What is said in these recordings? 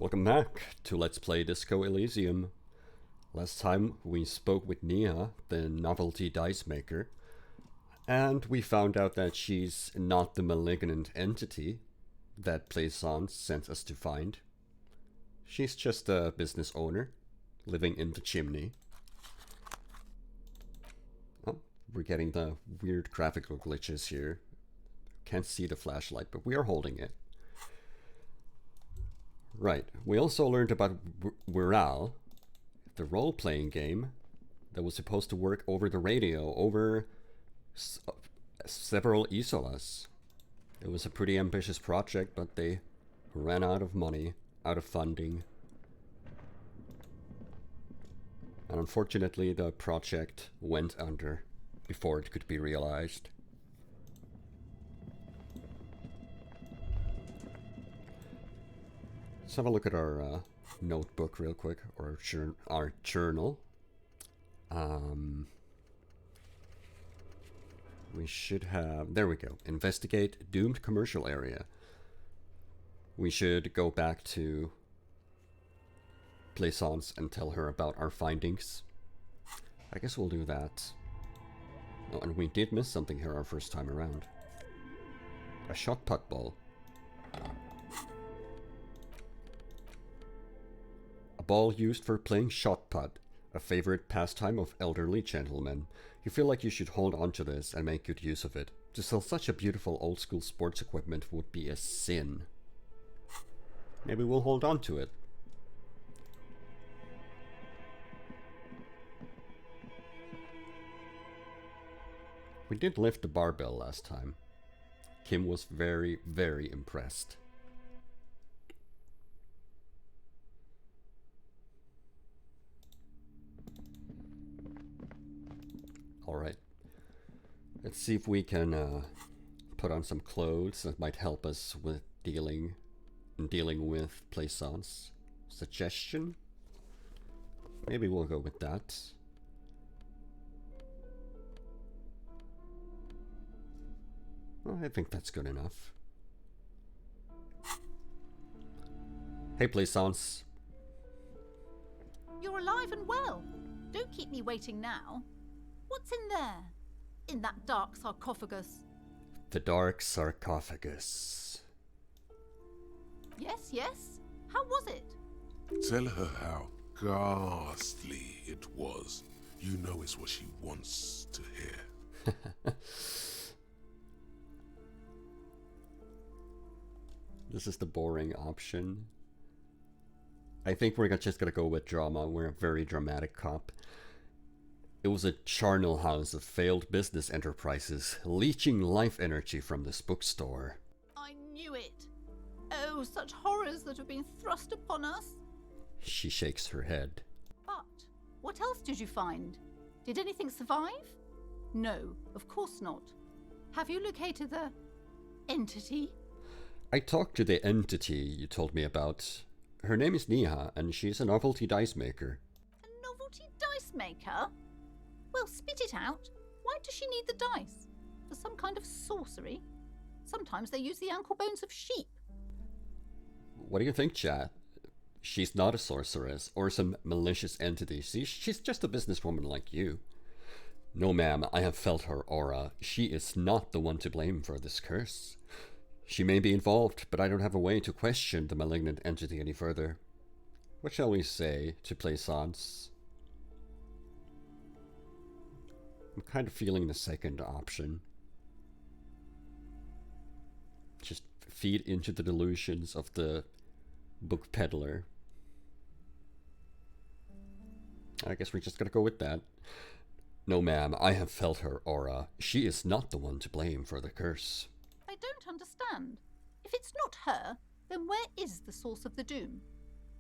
Welcome back to Let's Play Disco Elysium. Last time we spoke with Nia, the novelty dice maker, and we found out that she's not the malignant entity that Plaisance sent us to find. She's just a business owner, living in the chimney. Oh, we're getting the weird graphical glitches here. Can't see the flashlight, but we are holding it. Right, we also learned about Weasel, the role-playing game that was supposed to work over the radio over several isolas. It was a pretty ambitious project, but they ran out of money, out of funding. And unfortunately, the project went under before it could be realized. Let's have a look at our notebook real quick, or our journal. We should have, there we go, investigate doomed commercial area. We should go back to Plaisance and tell her about our findings. I guess we'll do that. Oh, and we did miss something here our first time around. A shot put ball. A ball used for playing shot put, a favorite pastime of elderly gentlemen. You feel like you should hold on to this and make good use of it. To sell such a beautiful old school sports equipment would be a sin. Maybe we'll hold on to it. We did lift the barbell last time. Kim was very, very impressed. Alright, let's see if we can put on some clothes that might help us with dealing with Plaisance. Suggestion? Maybe we'll go with that. Well, I think that's good enough. Hey Plaisance. You're alive and well. Don't keep me waiting now. What's in there? In that dark sarcophagus? The dark sarcophagus. Yes, yes. How was it? Tell her how ghastly it was. You know it's what she wants to hear. This is the boring option. I think we're just gonna go with drama. We're a very dramatic cop. It was a charnel house of failed business enterprises, leeching life energy from this bookstore. I knew it. Oh, such horrors that have been thrust upon us. She shakes her head. But what else did you find? Did anything survive? No, of course not. Have you located the entity? I talked to the entity you told me about. Her name is Nia, and she's a novelty dice maker. A novelty dice maker? Well, spit it out. Why does she need the dice? For some kind of sorcery? Sometimes they use the ankle bones of sheep. What do you think, chat? She's not a sorceress or some malicious entity. She's just a businesswoman like you. No, ma'am, I have felt her aura. She is not the one to blame for this curse. She may be involved, but I don't have a way to question the malignant entity any further. What shall we say to Plaisance? I'm kind of feeling the second option. Just feed into the delusions of the book peddler. I guess we're just gonna go with that. No, ma'am, I have felt her aura. She is not the one to blame for the curse. I don't understand. If it's not her, then where is the source of the doom?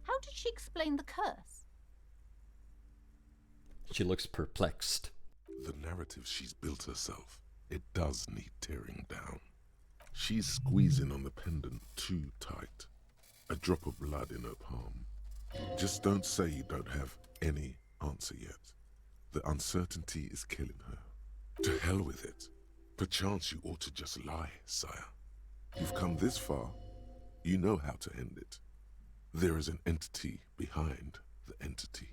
How did she explain the curse? She looks perplexed. The narrative she's built herself, it does need tearing down. She's squeezing on the pendant too tight. A drop of blood in her palm. Just don't say you don't have any answer yet. The uncertainty is killing her. To hell with it. Perchance you ought to just lie, sire. You've come this far. You know how to end it. There is an entity behind the entity.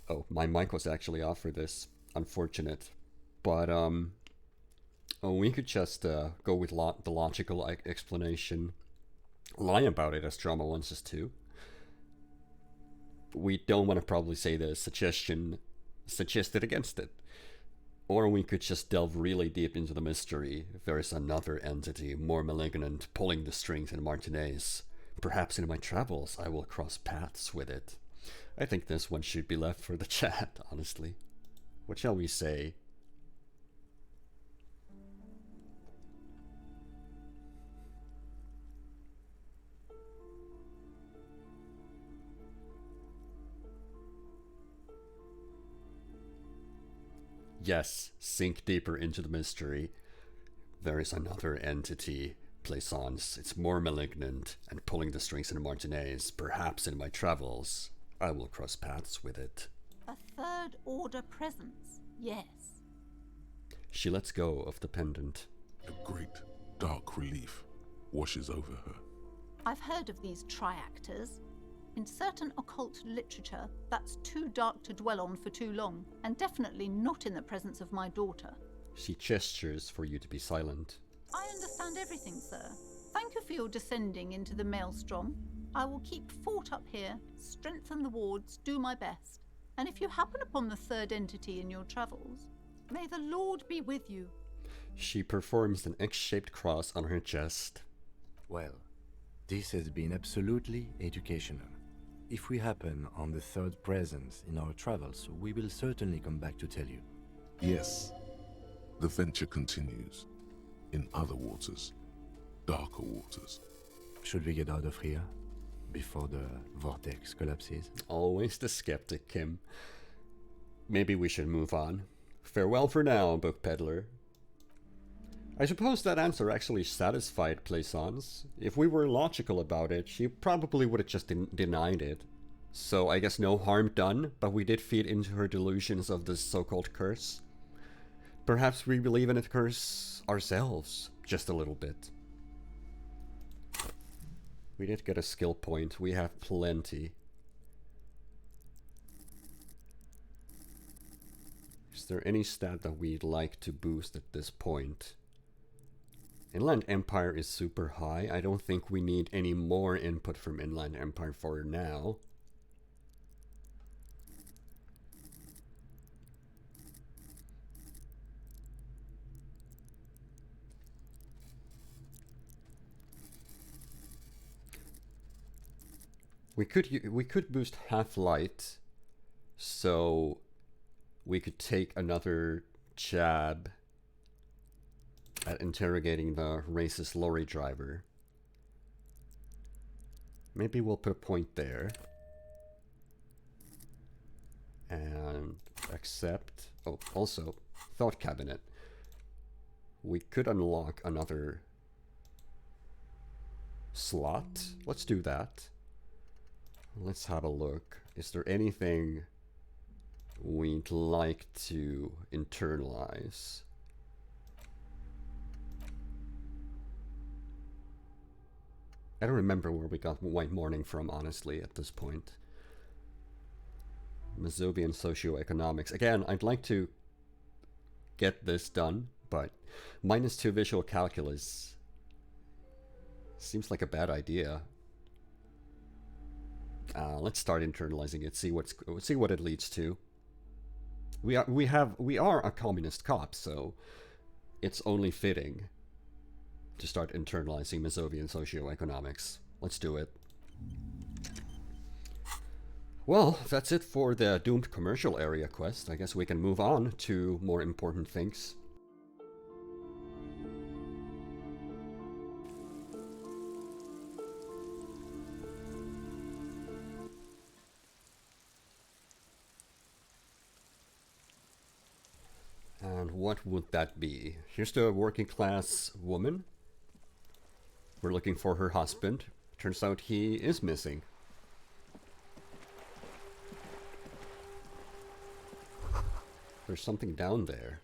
Oh, my mic was actually off for this. Unfortunate. But, we could just go with the logical explanation. Lie about it as drama wants us to. We don't want to probably say the suggestion suggested against it. Or we could just delve really deep into the mystery. There is another entity, more malignant, pulling the strings in Martinez. Perhaps in my travels I will cross paths with it. I think this one should be left for the chat, honestly. What shall we say? Yes, sink deeper into the mystery. There is another entity, Plaisance. It's more malignant and pulling the strings in Martinez. Perhaps in my travels I will cross paths with it. A third order presence, yes. She lets go of the pendant. A great dark relief washes over her. I've heard of these triactors. In certain occult literature, that's too dark to dwell on for too long, and definitely not in the presence of my daughter. She gestures for you to be silent. I understand everything, sir. Thank you for your descending into the maelstrom. I will keep fort up here, strengthen the wards, do my best. And if you happen upon the third entity in your travels, may the Lord be with you. She performs an X-shaped cross on her chest. Well, this has been absolutely educational. If we happen on the third presence in our travels, we will certainly come back to tell you. Yes, the venture continues. In other waters, darker waters. Should we get out of here before the vortex collapses? Always the skeptic, Kim. Maybe we should move on. Farewell for now, book peddler. I suppose that answer actually satisfied Plaisance. If we were logical about it, she probably would have just denied it. So I guess no harm done, but we did feed into her delusions of this so-called curse. Perhaps we believe in a curse ourselves, just a little bit. We did get a skill point. We have plenty. Is there any stat that we'd like to boost at this point? Inland Empire is super high. I don't think we need any more input from Inland Empire for now. We could boost half light, so we could take another jab at interrogating the racist lorry driver. Maybe we'll put a point there. And accept. Oh, also, thought cabinet. We could unlock another slot. Let's do that. Let's have a look. Is there anything we'd like to internalize? I don't remember where we got White Morning from, honestly, at this point. Mazovian socioeconomics. Again, I'd like to get this done, but -2 visual calculus seems like a bad idea. Let's start internalizing it. See what it leads to. We are a communist cop, so it's only fitting to start internalizing Mazovian socioeconomics. Let's do it. Well, that's it for the doomed commercial area quest. I guess we can move on to more important things. And what would that be? Here's the working class woman. We're looking for her husband. Turns out he is missing. There's something down there.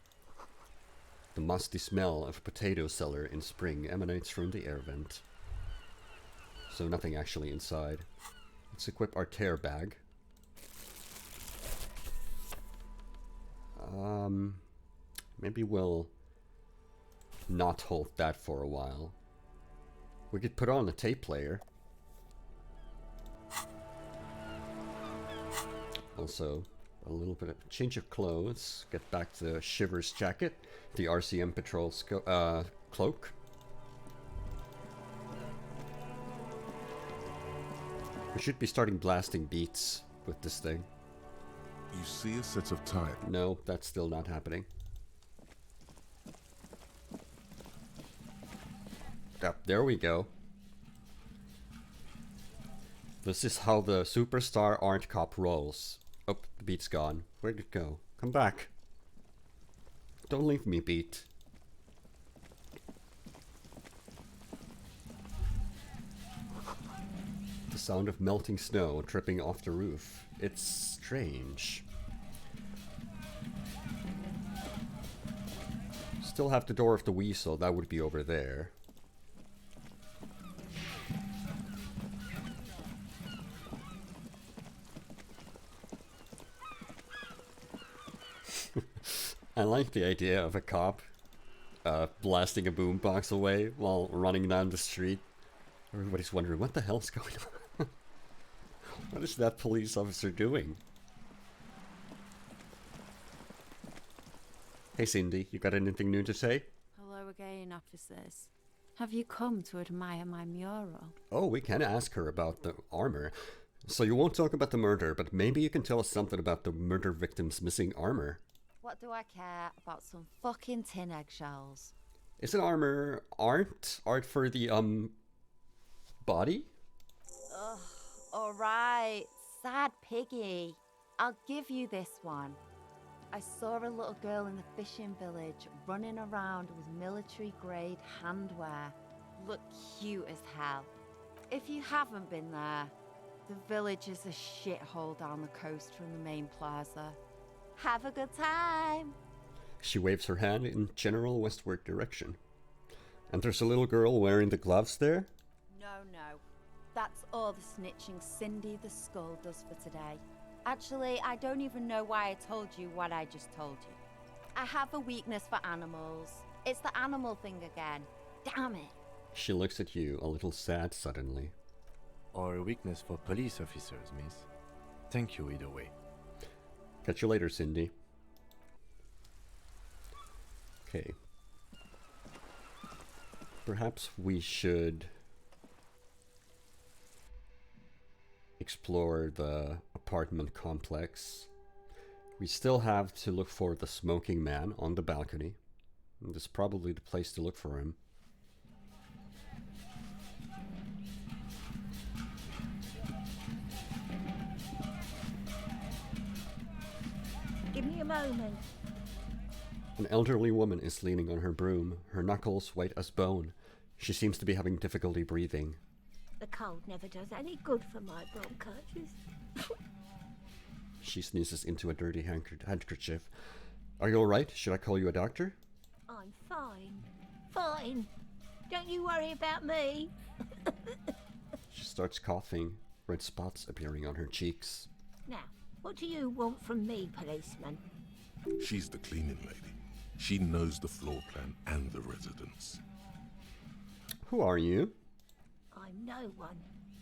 The musty smell of a potato cellar in spring emanates from the air vent. So nothing actually inside. Let's equip our tear bag. Maybe we'll not hold that for a while. We could put on a tape player. Also, a little bit of a change of clothes. Get back to Shiver's jacket, the RCM patrol cloak. We should be starting blasting beats with this thing. You see a set of tires. No, that's still not happening. Yep, there we go. This is how the superstar aren't cop rolls. Oh, the beat's gone. Where'd it go? Come back. Don't leave me, beat. The sound of melting snow dripping off the roof. It's strange. Still have the door of the Weasel, that would be over there. I like the idea of a cop blasting a boombox away while running down the street. Everybody's wondering, what the hell's going on? What is that police officer doing? Hey Cindy, you got anything new to say? Hello again, officers. Have you come to admire my mural? Oh, we can ask her about the armor. So you won't talk about the murder, but maybe you can tell us something about the murder victim's missing armor. What do I care about some fucking tin eggshells? Isn't armor art? Art for the, body? Ugh, alright, sad piggy. I'll give you this one. I saw a little girl in the fishing village running around with military-grade handwear. Looked cute as hell. If you haven't been there, the village is a shithole down the coast from the main plaza. Have a good time! She waves her hand in general westward direction. And there's a little girl wearing the gloves there? No. That's all the snitching Cindy the Skull does for today. Actually, I don't even know why I told you what I just told you. I have a weakness for animals. It's the animal thing again. Damn it. She looks at you, a little sad suddenly. Or a weakness for police officers, miss. Thank you either way. Catch you later, Cindy. Okay. Perhaps we should explore the apartment complex. We still have to look for the smoking man on the balcony. This is probably the place to look for him. Give me a moment. An elderly woman is leaning on her broom, her knuckles white as bone. She seems to be having difficulty breathing. The cold never does any good for my bronchitis. She sneezes into a dirty handkerchief. Are you alright? Should I call you a doctor? I'm fine. Fine. Don't you worry about me. She starts coughing, red spots appearing on her cheeks. Now, what do you want from me, policeman? She's the cleaning lady. She knows the floor plan and the residence. Who are you? I'm no one.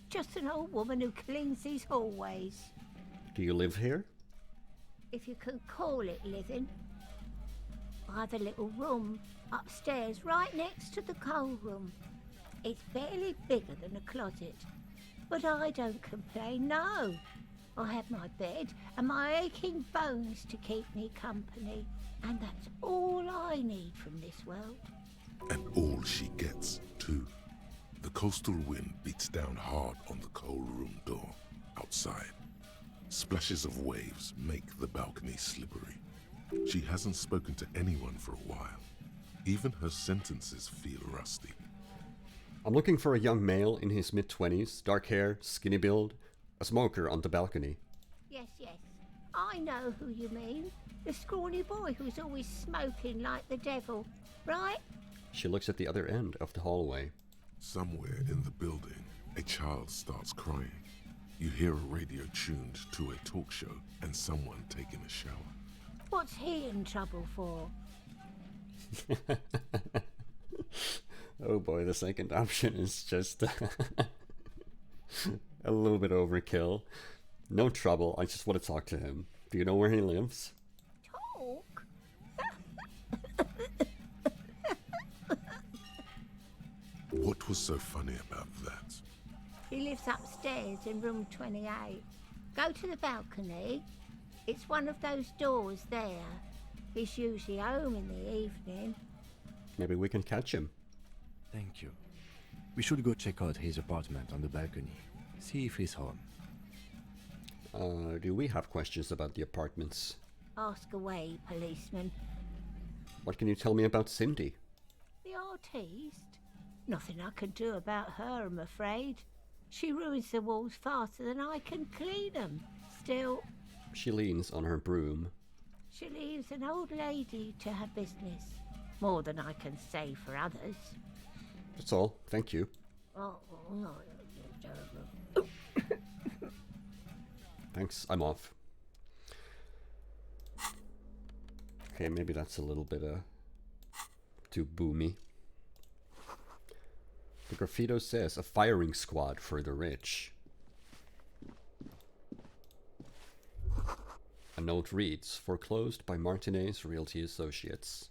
Just an old woman who cleans these hallways. Do you live here? If you can call it living. I have a little room upstairs right next to the coal room. It's barely bigger than a closet. But I don't complain, no. I have my bed and my aching bones to keep me company. And that's all I need from this world. And all she gets, too. The coastal wind beats down hard on the coal room door outside. Splashes of waves make the balcony slippery. She hasn't spoken to anyone for a while. Even her sentences feel rusty. I'm looking for a young male in his mid-20s, dark hair, skinny build, a smoker on the balcony. Yes, yes. I know who you mean. The scrawny boy who's always smoking like the devil, right? She looks at the other end of the hallway. Somewhere in the building, a child starts crying. You hear a radio tuned to a talk show and someone taking a shower. What's he in trouble for? Oh boy, the second option is just a little bit overkill. No trouble, I just want to talk to him. Do you know where he lives? Talk? What was so funny about that? He lives upstairs in room 28. Go to the balcony. It's one of those doors there. He's usually home in the evening. Maybe we can catch him. Thank you. We should go check out his apartment on the balcony. See if he's home. Do we have questions about the apartments? Ask away, policeman. What can you tell me about Cindy? The artiste? Nothing I can do about her, I'm afraid. She ruins the walls faster than I can clean them. Still, She leans on her broom. she leaves an old lady to her business. More than I can say for others. That's all, thank you. Oh, no. Thanks, I'm off. Okay, maybe that's a little bit too boomy. The graffito says a firing squad for the rich. A note reads, foreclosed by Martinez Realty Associates.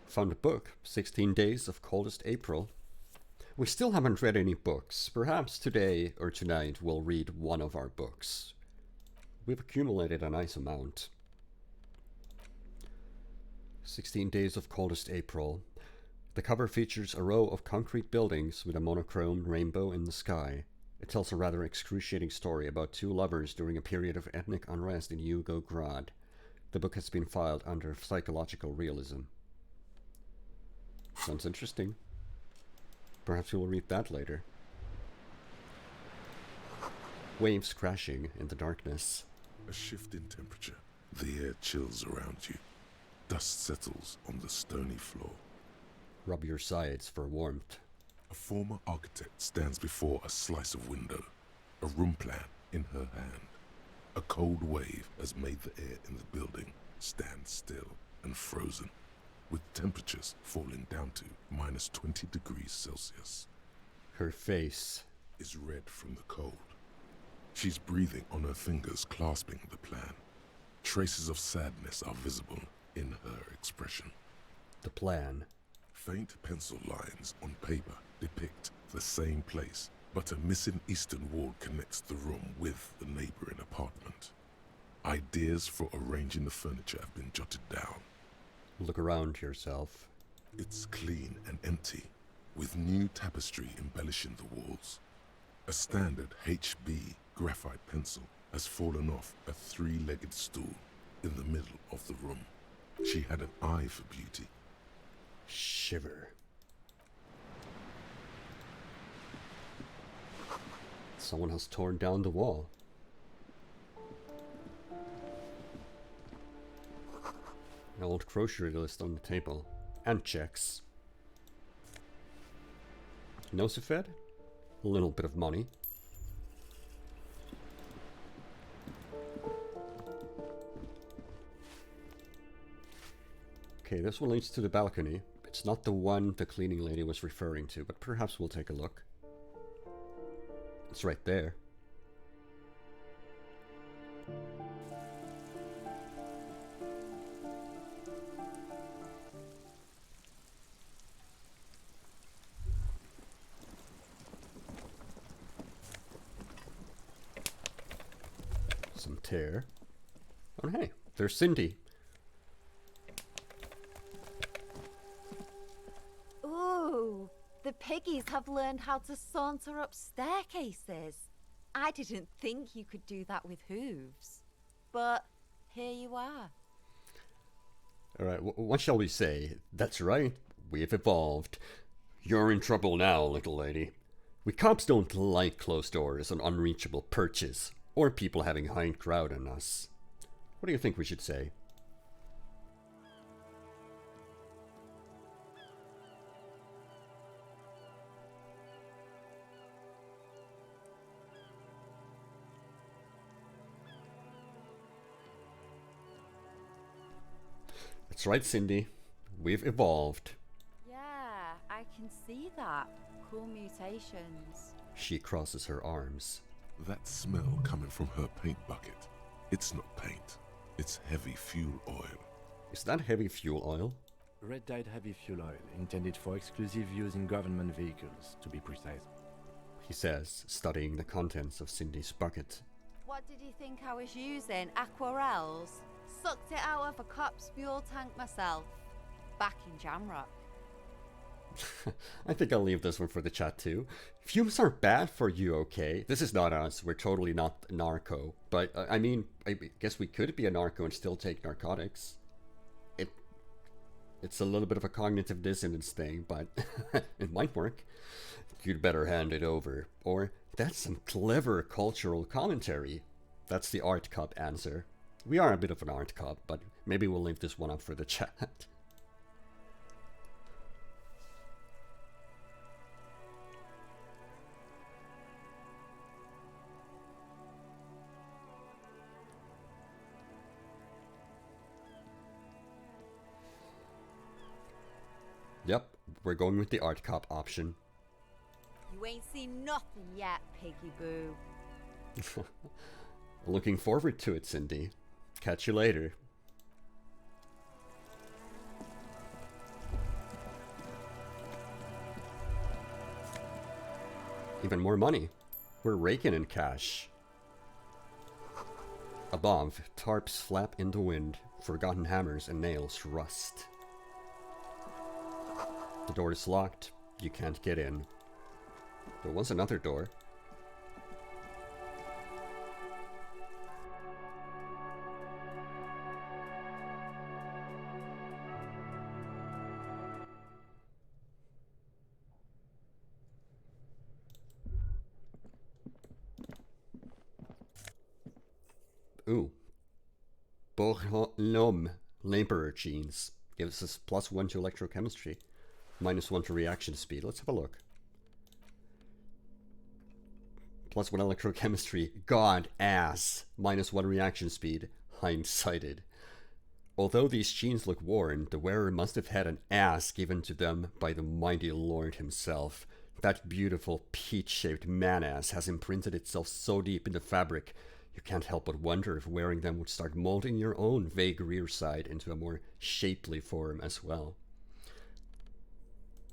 Found a book, 16 Days of Coldest April. We still haven't read any books. Perhaps today or tonight we'll read one of our books. We've accumulated a nice amount. 16 Days of Coldest April. The cover features a row of concrete buildings with a monochrome rainbow in the sky. It tells a rather excruciating story about two lovers during a period of ethnic unrest in Yugograd. The book has been filed under psychological realism. Sounds interesting. Perhaps we will read that later. Waves crashing in the darkness. A shift in temperature. The air chills around you. Dust settles on the stony floor. Rub your sides for warmth. A former architect stands before a slice of window, a room plan in her hand. A cold wave has made the air in the building stand still and frozen, with temperatures falling down to minus 20 degrees Celsius. Her face Is red from the cold. She's breathing on her fingers, clasping the plan. Traces of sadness are visible in her expression. the plan. Faint pencil lines on paper depict the same place, but a missing eastern wall connects the room with the neighboring apartment. Ideas for arranging the furniture have been jotted down. Look around yourself. It's clean and empty, with new tapestry embellishing the walls. A standard HB graphite pencil has fallen off a three-legged stool in the middle of the room. She had an eye for beauty. Shiver. Someone has torn down the wall. An old grocery list on the table. And checks. Nosifed? A little bit of money. Okay, this one leads to the balcony. It's not the one the cleaning lady was referring to, but perhaps we'll take a look. It's right there. Some tear. Oh hey, there's Cindy. Ooh, the piggies have learned how to saunter up staircases. I didn't think you could do that with hooves. But here you are. Alright, what shall we say? That's right, we've evolved. You're in trouble now, little lady. We cops don't like closed doors and unreachable perches, or people having high crowd on us. What do you think we should say? That's right, Cindy. We've evolved. Yeah, I can see that. Cool mutations. She crosses her arms. That smell coming from her paint bucket. It's not paint. It's heavy fuel oil. Is that heavy fuel oil? Red-dyed heavy fuel oil, intended for exclusive use in government vehicles, to be precise. He says, studying the contents of Cindy's bucket. What did you think I was using? Aquarels? Sucked it out of a cop's fuel tank myself. Back in Jamrock. I think I'll leave this one for the chat too. Fumes are bad for you, okay? This is not us. We're totally not narco. But, I mean, I guess we could be a narco and still take narcotics. It's a little bit of a cognitive dissonance thing, but it might work. You'd better hand it over. Or, that's some clever cultural commentary. That's the art cup answer. We are a bit of an art cup, but maybe we'll leave this one up for the chat. Yep, we're going with the art cop option. You ain't seen nothing yet, piggy boo. Looking forward to it, Cindy. Catch you later. Even more money. We're raking in cash. Above, tarps flap in the wind. Forgotten hammers and nails rust. The door is locked. You can't get in. There was another door. Ooh. Bourlom laborer genes. Gives us +1 to electrochemistry. -1 to reaction speed. Let's have a look. +1 electrochemistry. God ass. -1 reaction speed. Hindsighted. Although these genes look worn, the wearer must have had an ass given to them by the mighty Lord himself. That beautiful peach-shaped man-ass has imprinted itself so deep in the fabric, you can't help but wonder if wearing them would start molding your own vague rear side into a more shapely form as well.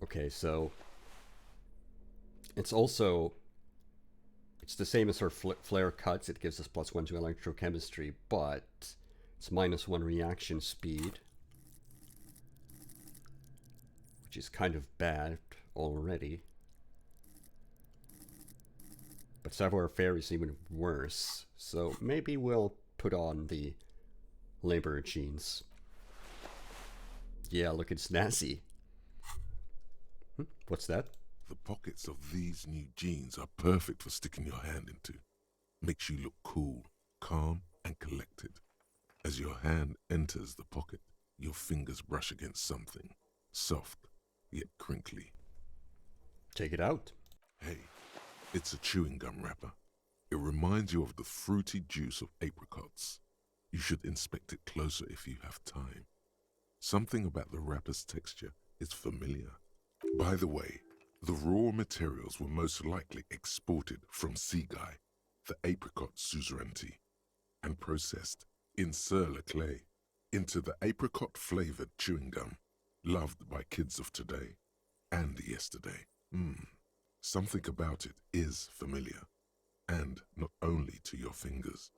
Okay, so it's the same as her flare cuts. It gives us +1 to electrochemistry, but it's -1 reaction speed, which is kind of bad already. But savoir-faire is even worse, so maybe we'll put on the laborer genes. Yeah, look, it's snazzy. What's that? The pockets of these new jeans are perfect for sticking your hand into. Makes you look cool, calm, and collected. As your hand enters the pocket, your fingers brush against something. Soft, yet crinkly. Take it out. Hey, it's a chewing gum wrapper. It reminds you of the fruity juice of apricots. You should inspect it closer if you have time. Something about the wrapper's texture is familiar. By the way, the raw materials were most likely exported from Seaguy, the apricot suzerainty, and processed in sur-le-clay into the apricot-flavored chewing gum, loved by kids of today and yesterday. Something about it is familiar, and not only to your fingers.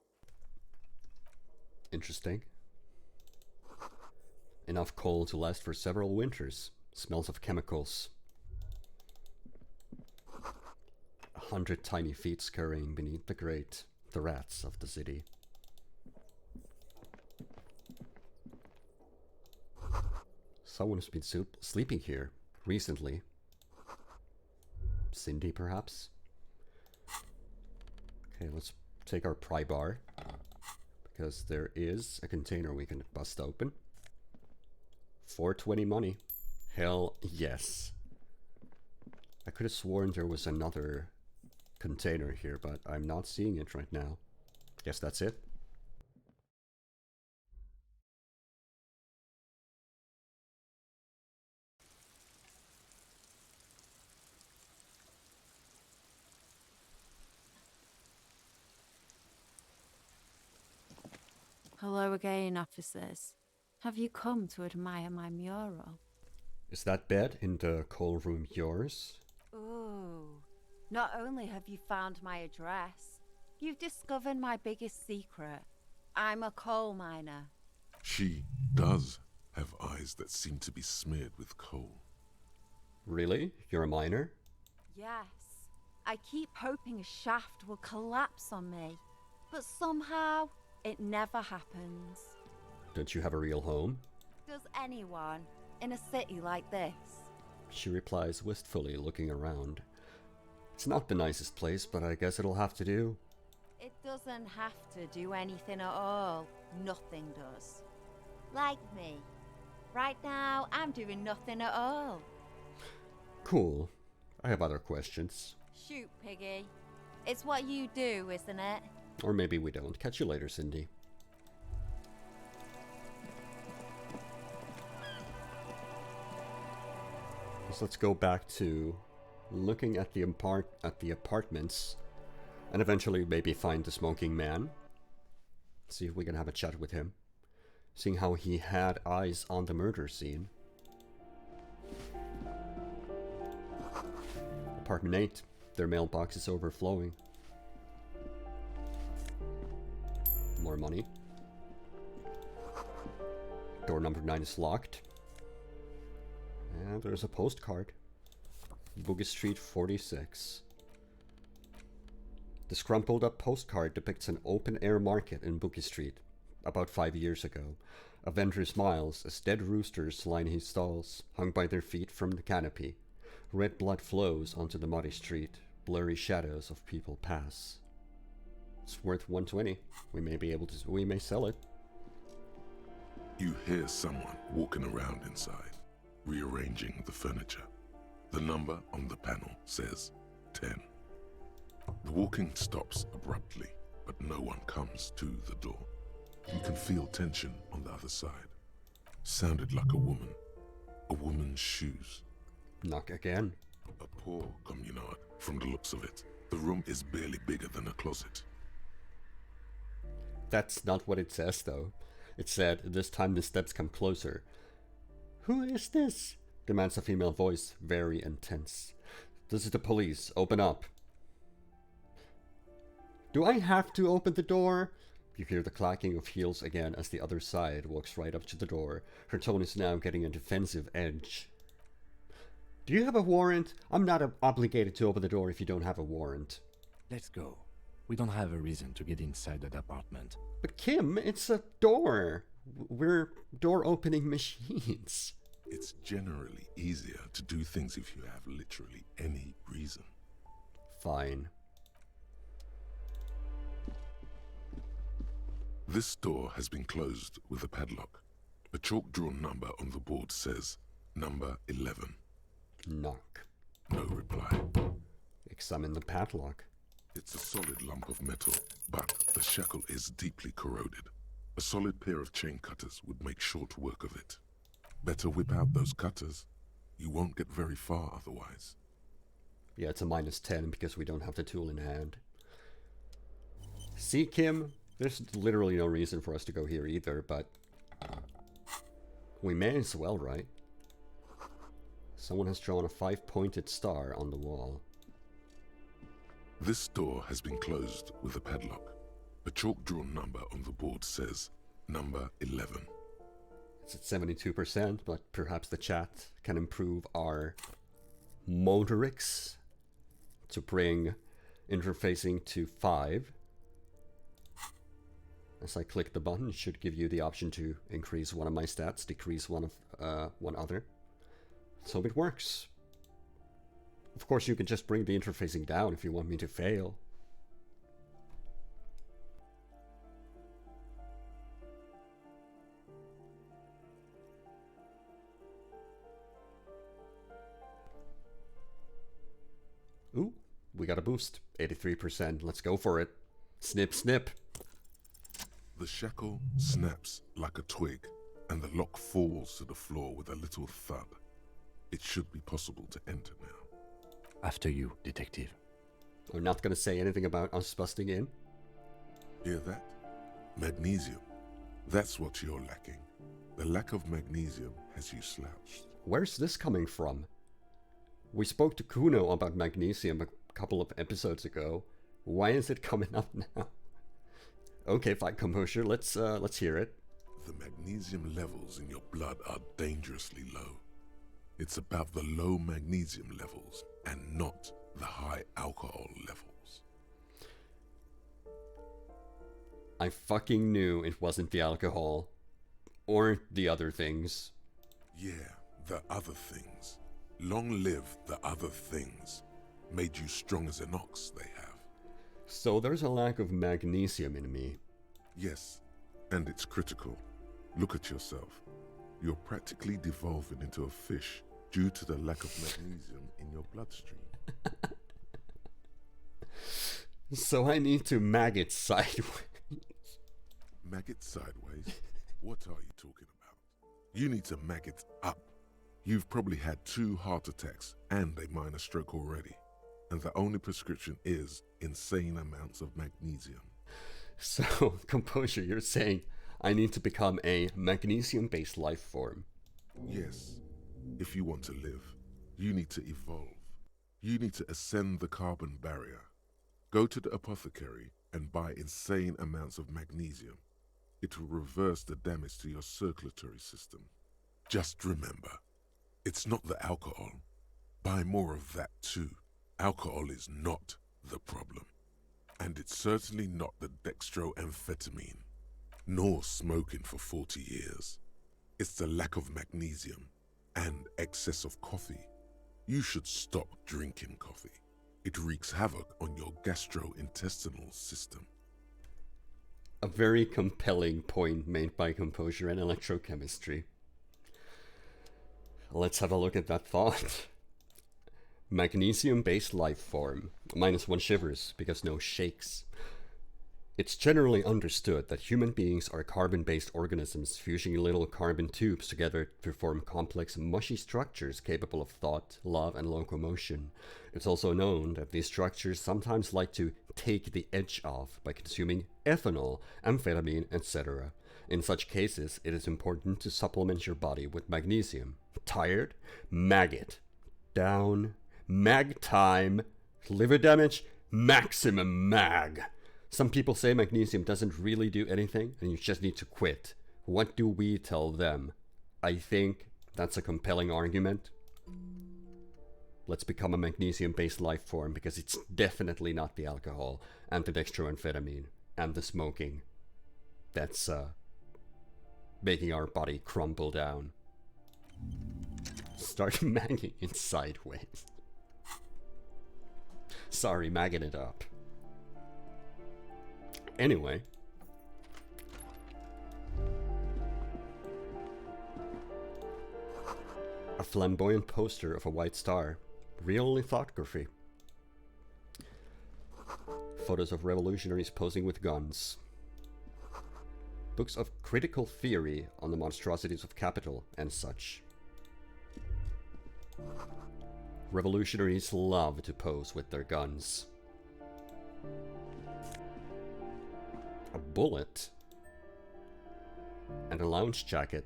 Interesting. Enough coal to last for several winters. Smells of chemicals. 100 tiny feet scurrying beneath the grate, the rats of the city. Someone has been sleeping here recently. Cindy, perhaps? Okay, let's take our pry bar, because there is a container we can bust open. 420 money. Hell yes. I could have sworn there was another container here, but I'm not seeing it right now. Guess that's it. Hello again, officers. Have you come to admire my mural? Is that bed in the coal room yours? Ooh. Not only have you found my address, you've discovered my biggest secret. I'm a coal miner. She does have eyes that seem to be smeared with coal. Really? You're a miner? Yes. I keep hoping a shaft will collapse on me, but somehow it never happens. Don't you have a real home? Does anyone in a city like this? She replies wistfully, looking around. It's not the nicest place, but I guess it'll have to do. It doesn't have to do anything at all. Nothing does. Like me. Right now, I'm doing nothing at all. Cool. I have other questions. Shoot, Piggy. It's what you do, isn't it? Or maybe we don't. Catch you later, Cindy. So let's go back to looking at the apartments, and eventually maybe find the smoking man. See if we can have a chat with him, seeing how he had eyes on the murder scene. Apartment 8. Their mailbox is overflowing. More money. Door number 9 is locked. And there's a postcard. Boogie Street 46. This crumpled up postcard depicts an open-air market in Boogie Street, about 5 years ago. A vendor smiles as dead roosters line his stalls, hung by their feet from the canopy. Red blood flows onto the muddy street. Blurry shadows of people pass. It's worth 120. We may sell it. You hear someone walking around inside, rearranging the furniture. The number on the panel says 10. The walking stops abruptly, but no one comes to the door. You can feel tension on the other side. Sounded like a woman. A woman's shoes. Knock again. A poor communard, from the looks of it. The room is barely bigger than a closet. That's not what it says, though. It said, this time the steps come closer. Who is this? Demands a female voice, very intense. This is the police. Open up. Do I have to open the door? You hear the clacking of heels again as the other side walks right up to the door. Her tone is now getting a defensive edge. Do you have a warrant? I'm not obligated to open the door if you don't have a warrant. Let's go. We don't have a reason to get inside that apartment. But Kim, it's a door. We're door-opening machines. It's generally easier to do things if you have literally any reason. Fine. This door has been closed with a padlock. A chalk-drawn number on the board says, number 11. Knock. No reply. Examine the padlock. It's a solid lump of metal, but the shackle is deeply corroded. A solid pair of chain cutters would make short work of it. Better whip out those cutters. You won't get very far otherwise. Yeah, it's a -10 because we don't have the tool in hand. See, Kim? There's literally no reason for us to go here either, but we may as well, right? Someone has drawn a 5-pointed star on the wall. This door has been closed with a padlock. A chalk-drawn number on the board says, number 11. It's at 72%, but perhaps the chat can improve our motorics to bring interfacing to 5. As I click the button, it should give you the option to increase one of my stats, decrease one other. So it works. Of course, you can just bring the interfacing down if you want me to fail. Ooh, we got a boost. 83%. Let's go for it. Snip, snip. The shackle snaps like a twig, and the lock falls to the floor with a little thud. It should be possible to enter now. After you, detective. We're not going to say anything about us busting in. Hear that? Magnesium. That's what you're lacking. The lack of magnesium has you slouched. Where's this coming from? We spoke to Kuno about magnesium a couple of episodes ago. Why is it coming up now? Okay, fine, composure. Let's hear it. The magnesium levels in your blood are dangerously low. It's about the low magnesium levels and not the high alcohol levels. I fucking knew it wasn't the alcohol. Or the other things. Yeah, the other things. Long live the other things. Made you strong as an ox, they have. So there's a lack of magnesium in me. Yes, and it's critical. Look at yourself. You're practically devolving into a fish due to the lack of magnesium in your bloodstream. So I need to maggot sideways. Maggot sideways? What are you talking about? You need to maggot up. You've probably had 2 heart attacks and a minor stroke already. And the only prescription is insane amounts of magnesium. So, composure, you're saying I need to become a magnesium-based life form. Yes. If you want to live, you need to evolve. You need to ascend the carbon barrier. Go to the apothecary and buy insane amounts of magnesium. It will reverse the damage to your circulatory system. Just remember, it's not the alcohol. Buy more of that too. Alcohol is not the problem. And it's certainly not the dextroamphetamine, nor smoking for 40 years. It's the lack of magnesium and excess of coffee. You should stop drinking coffee. It wreaks havoc on your gastrointestinal system. A very compelling point made by composure and electrochemistry. Let's have a look at that thought. Magnesium-based life form. -1 shivers, because no shakes. It's generally understood that human beings are carbon-based organisms fusing little carbon tubes together to form complex, mushy structures capable of thought, love, and locomotion. It's also known that these structures sometimes like to take the edge off by consuming ethanol, amphetamine, etc. In such cases, it is important to supplement your body with magnesium. Tired? Maggot. Down. Mag time. Liver damage? Maximum mag. Some people say magnesium doesn't really do anything and you just need to quit. What do we tell them? I think that's a compelling argument. Let's become a magnesium-based life form because it's definitely not the alcohol and the dextroamphetamine and the smoking that's making our body crumble down. Start magging it sideways. Sorry, magging it up. Anyway. A flamboyant poster of a white star. Real lithography. Photos of revolutionaries posing with guns. Books of critical theory on the monstrosities of capital and such. Revolutionaries love to pose with their guns. A bullet. And a lounge jacket.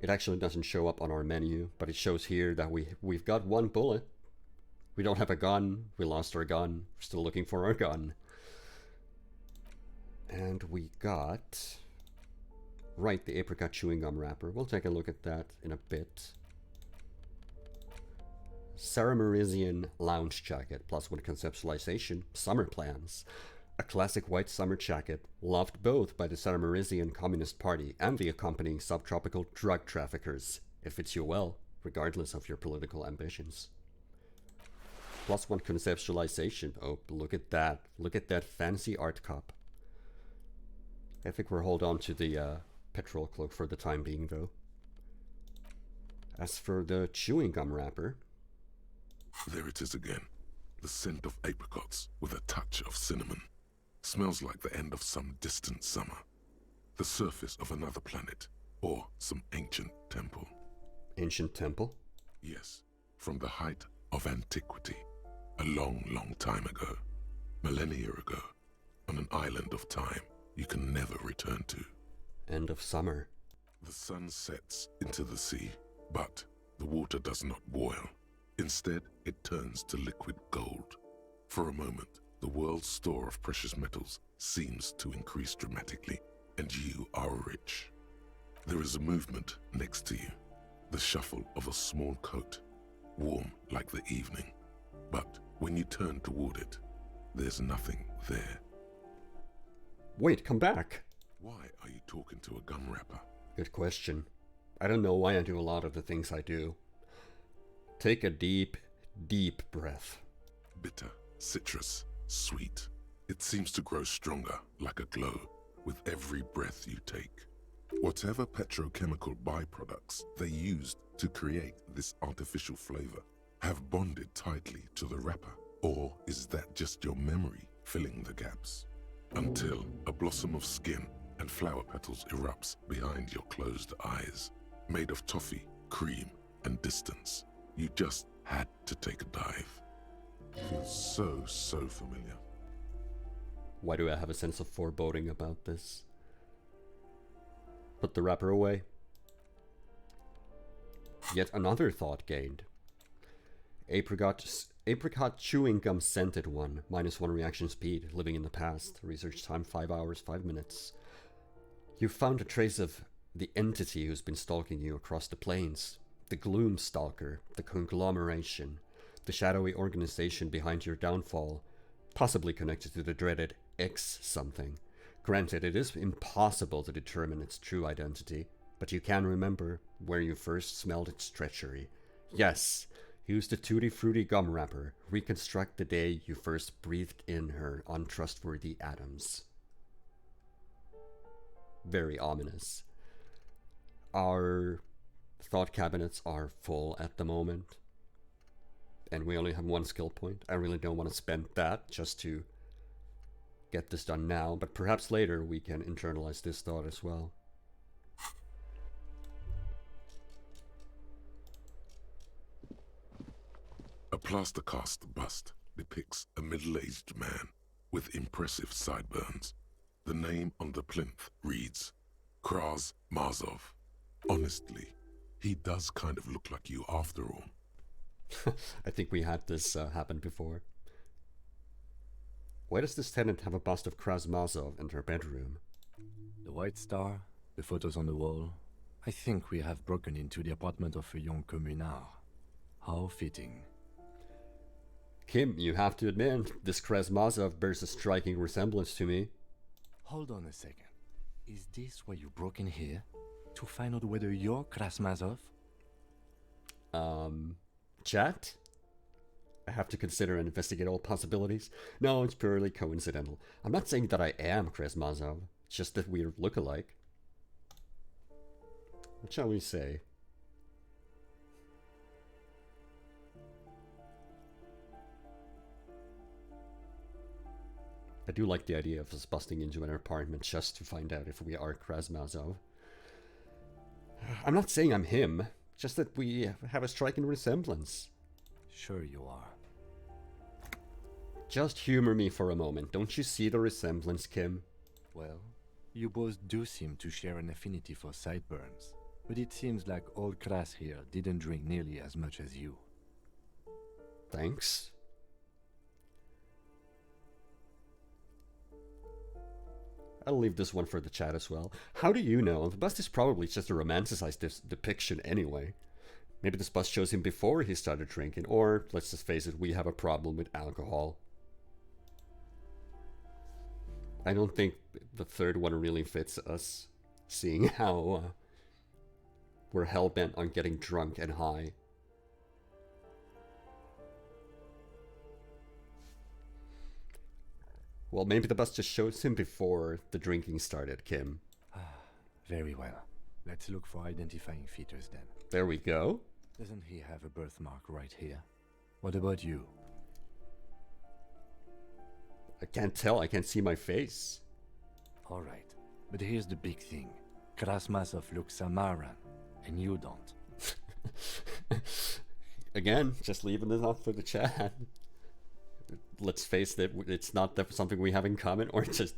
It actually doesn't show up on our menu, but it shows here that we've got 1 bullet. We don't have a gun. We lost our gun. We're still looking for our gun. And we got... Right, the apricot chewing gum wrapper. We'll take a look at that in a bit. Saramarisian lounge jacket, plus one conceptualization, summer plans. A classic white summer jacket, loved both by the Saramarisian Communist Party and the accompanying subtropical drug traffickers. It fits you well, regardless of your political ambitions. Plus one conceptualization. Oh, look at that. Look at that fancy art cup. I think we'll hold on to the petrol cloak for the time being, though. As for the chewing gum wrapper... There it is again. The scent of apricots with a touch of cinnamon. Smells like the end of some distant summer. The surface of another planet. Or some ancient temple. Ancient temple? Yes. From the height of antiquity. A long, long time ago. Millennia ago. On an island of time you can never return to. End of summer. The sun sets into the sea, but the water does not boil. Instead, it turns to liquid gold. For a moment, the world's store of precious metals seems to increase dramatically, and you are rich. There is a movement next to you. The shuffle of a small coat, warm like the evening. But when you turn toward it, there's nothing there. Wait, come back! Why are you talking to a gum wrapper? Good question. I don't know why I do a lot of the things I do. Take a deep, deep breath. Bitter, citrus, sweet. It seems to grow stronger, like a glow, with every breath you take. Whatever petrochemical byproducts they used to create this artificial flavor have bonded tightly to the wrapper. Or is that just your memory filling the gaps? Until a blossom of skin and flower petals erupts behind your closed eyes, made of toffee, cream, and distance. You just had to take a dive. Feels so familiar. Why do I have a sense of foreboding about this? Put the wrapper away. Yet another thought gained. Apricot chewing gum scented one, -1 reaction speed, living in the past, research time 5 hours, 5 minutes. You found a trace of the entity who's been stalking you across the plains. The Gloom Stalker, the conglomeration, the shadowy organization behind your downfall, possibly connected to the dreaded X something. Granted, it is impossible to determine its true identity, but you can remember where you first smelled its treachery. Yes, use the Tutti Frutti gum wrapper. Reconstruct the day you first breathed in her untrustworthy atoms. Very ominous. Our thought cabinets are full at the moment, and we only have one skill point. I really don't want to spend that just to get this done now, but perhaps later we can internalize this thought as well. A plaster cast bust depicts a middle-aged man with impressive sideburns. The name on the plinth reads Kraz Mazov. Honestly, he does kind of look like you after all. I think we had this happen before. Why does this tenant have a bust of Kraz Mazov in her bedroom? The White Star, the photos on the wall. I think we have broken into the apartment of a young communard. How fitting. Kim, you have to admit, this Kraz Mazov bears a striking resemblance to me. Hold on a second. Is this why you broke in here? To find out whether you're Kraz Mazov? Chat? I have to consider and investigate all possibilities. No, it's purely coincidental. I'm not saying that I am Kraz Mazov, it's just that we look alike. What shall we say? I do like the idea of us busting into an apartment just to find out if we are Kraz Mazov. I'm not saying I'm him, just that we have a striking resemblance. Sure you are. Just humor me for a moment. Don't you see the resemblance, Kim? Well, you both do seem to share an affinity for sideburns, but it seems like old Kraz here didn't drink nearly as much as you. Thanks. I'll leave this one for the chat as well. How do you know? The bust is probably just a romanticized depiction anyway. Maybe this bus shows him before he started drinking, or, let's just face it, we have a problem with alcohol. I don't think the third one really fits us, seeing how we're hell-bent on getting drunk and high. Well, maybe the bus just shows him before the drinking started, Kim. Very well. Let's look for identifying features then. There we go. Doesn't he have a birthmark right here? What about you? I can't tell, I can't see my face. Alright, but here's the big thing. Krasmasov looks Samaran, and you don't. Again, just leaving it up for the chat. Let's face it, it's not something we have in common, or just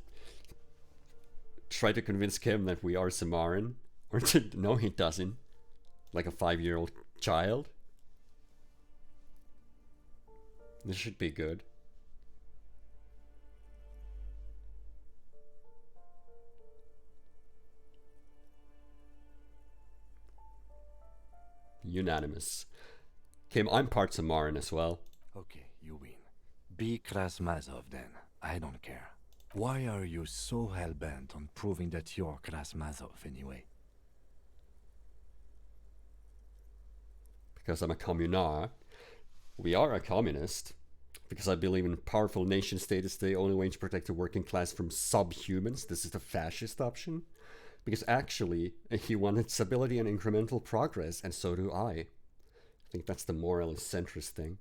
try to convince Kim that we are Samaran. Or no, he doesn't. Like a 5-year-old child. This should be good. Unanimous. Kim, I'm part Samaran as well. Okay, you win. Be Krasmazov then. I don't care. Why are you so hell-bent on proving that you're Krasmazov anyway? Because I'm a communard. We are a communist. Because I believe in powerful nation state is the only way to protect the working class from subhumans. This is the fascist option. Because actually, he wanted stability and incremental progress, and so do I. I think that's the moralist centrist thing.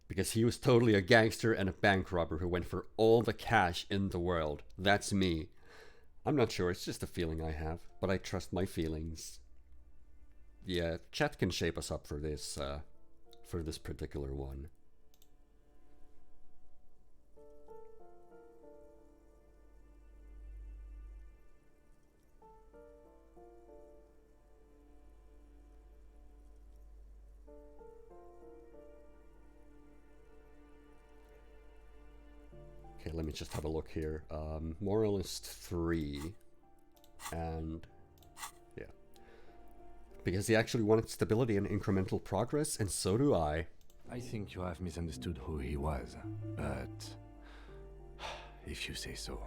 Because he was totally a gangster and a bank robber who went for all the cash in the world. That's me. I'm not sure, it's just a feeling I have, but I trust my feelings. Yeah, chat can shape us up for this particular one. Okay, let me just have a look here. Moralist 3. And yeah. Because he actually wanted stability and incremental progress, and so do I. I think you have misunderstood who he was, but if you say so.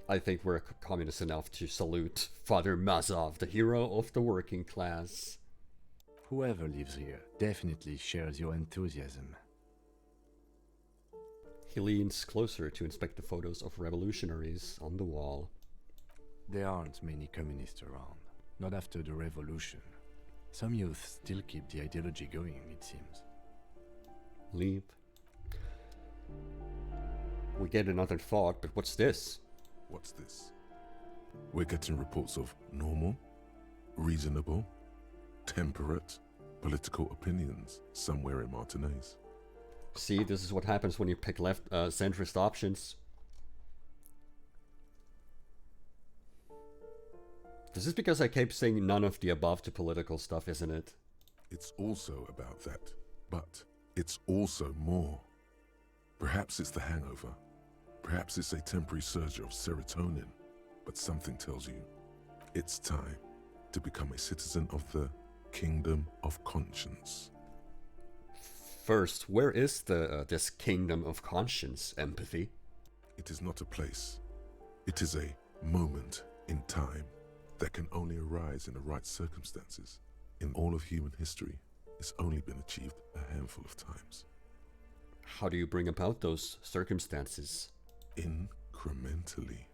I think we're communist enough to salute Father Mazov, the hero of the working class. Whoever lives here definitely shares your enthusiasm. He leans closer to inspect the photos of revolutionaries on the wall. There aren't many communists around, not after the revolution. Some youth still keep the ideology going, it seems. Leave. We get another thought, but what's this? What's this? We're getting reports of normal, reasonable, temperate political opinions somewhere in Martinez. See, this is what happens when you pick left centrist options. This is because I keep saying none of the above to political stuff, isn't it? It's also about that, but it's also more. Perhaps it's the hangover. Perhaps it's a temporary surge of serotonin, but something tells you it's time to become a citizen of the kingdom of conscience. First, where is this kingdom of conscience, empathy? It is not a place. It is a moment in time that can only arise in the right circumstances. In all of human history, it's only been achieved a handful of times. How do you bring about those circumstances? Incrementally.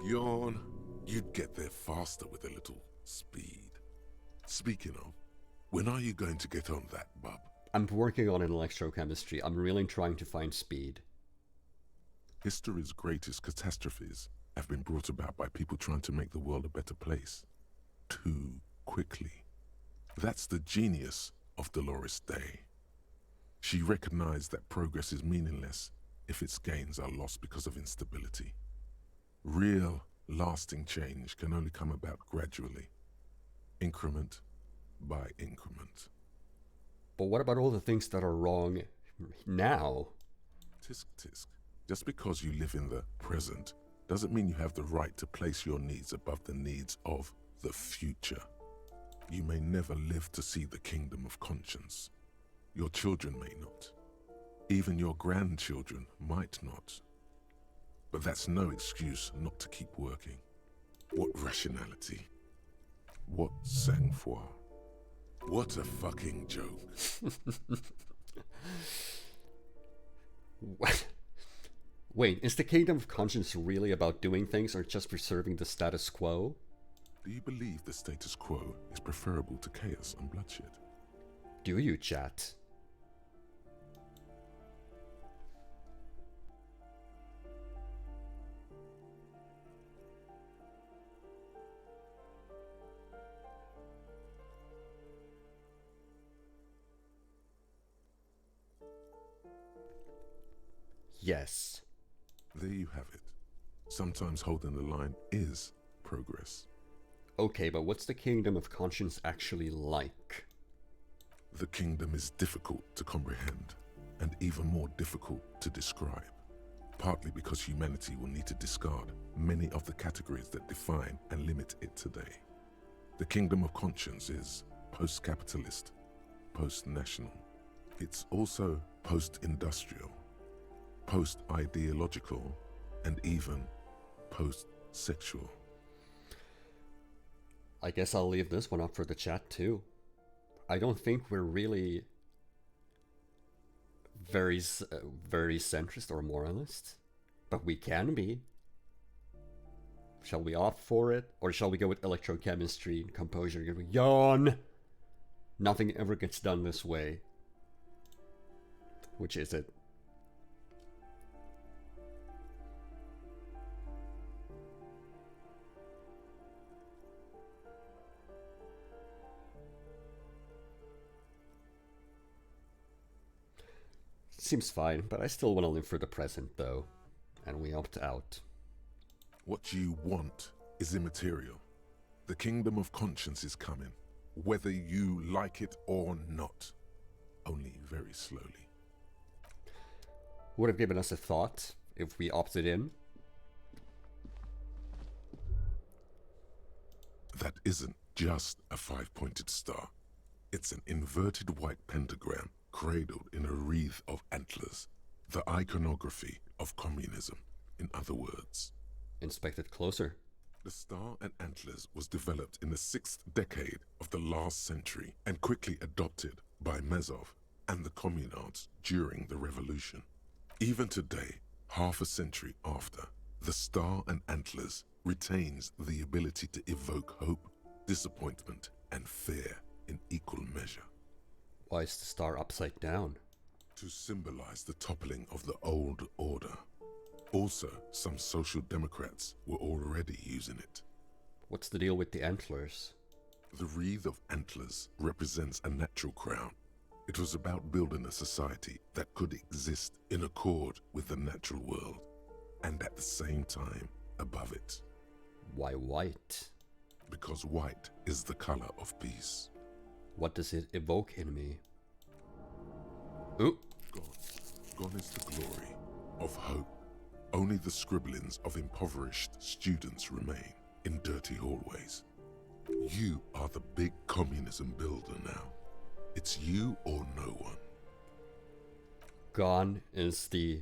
Yawn, you'd get there faster with a little speed. Speaking of, when are you going to get on that, bub? I'm working on an electrochemistry. I'm really trying to find speed. History's greatest catastrophes have been brought about by people trying to make the world a better place. Too quickly. That's the genius of Dolores Day. She recognized that progress is meaningless if its gains are lost because of instability. Real, lasting change can only come about gradually, increment by increment. But what about all the things that are wrong now? Tisk tisk. Just because you live in the present doesn't mean you have the right to place your needs above the needs of the future. You may never live to see the kingdom of conscience. Your children may not. Even your grandchildren might not. But that's no excuse not to keep working. What rationality? What sang-froid? What a fucking joke. Wait, is the kingdom of conscience really about doing things or just preserving the status quo? Do you believe the status quo is preferable to chaos and bloodshed? Do you, chat? Yes. There you have it. Sometimes holding the line is progress. Okay, but what's the kingdom of conscience actually like? The kingdom is difficult to comprehend, and even more difficult to describe, partly because humanity will need to discard many of the categories that define and limit it today. The kingdom of conscience is post-capitalist, post-national. It's also post-industrial, post-ideological, and even post-sexual. I guess I'll leave this one up for the chat too. I don't think we're really very centrist or moralist, but we can be. Shall we opt for it, or shall we go with electrochemistry and composure? Yawn! Nothing ever gets done this way. Which is it? Seems fine, but I still want to live for the present, though. And we opt out. What you want is immaterial. The kingdom of conscience is coming, whether you like it or not. Only very slowly. Would have given us a thought if we opted in. That isn't just a five-pointed star. It's an inverted white pentagram cradled in a wreath of antlers. The iconography of communism, in other words. Inspect it closer. The star and antlers was developed in the 6th decade of the last century and quickly adopted by Mazov and the communards during the revolution. Even today, half a century after, the star and antlers retains the ability to evoke hope, disappointment, and fear in equal measure. Why is the star upside down? To symbolize the toppling of the old order. Also, some social democrats were already using it. What's the deal with the antlers? The wreath of antlers represents a natural crown. It was about building a society that could exist in accord with the natural world, and at the same time above it. Why white? Because white is the color of peace. What does it evoke in me? Ooh. Gone is the glory of hope. Only the scribblings of impoverished students remain in dirty hallways. You are the big communism builder now. It's you or no one. Gone is the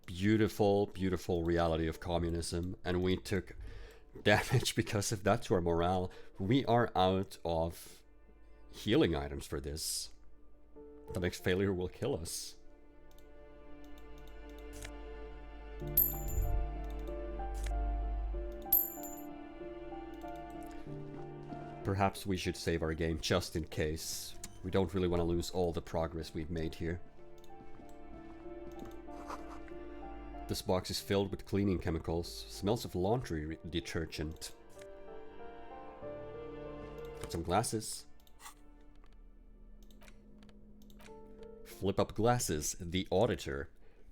beautiful, beautiful reality of communism, and we took damage because of that to our morale. We are out of healing items for this. The next failure will kill us. Perhaps we should save our game just in case. We don't really want to lose all the progress we've made here. This box is filled with cleaning chemicals. Smells of laundry detergent. Got some glasses. Flip up glasses. The Auditor.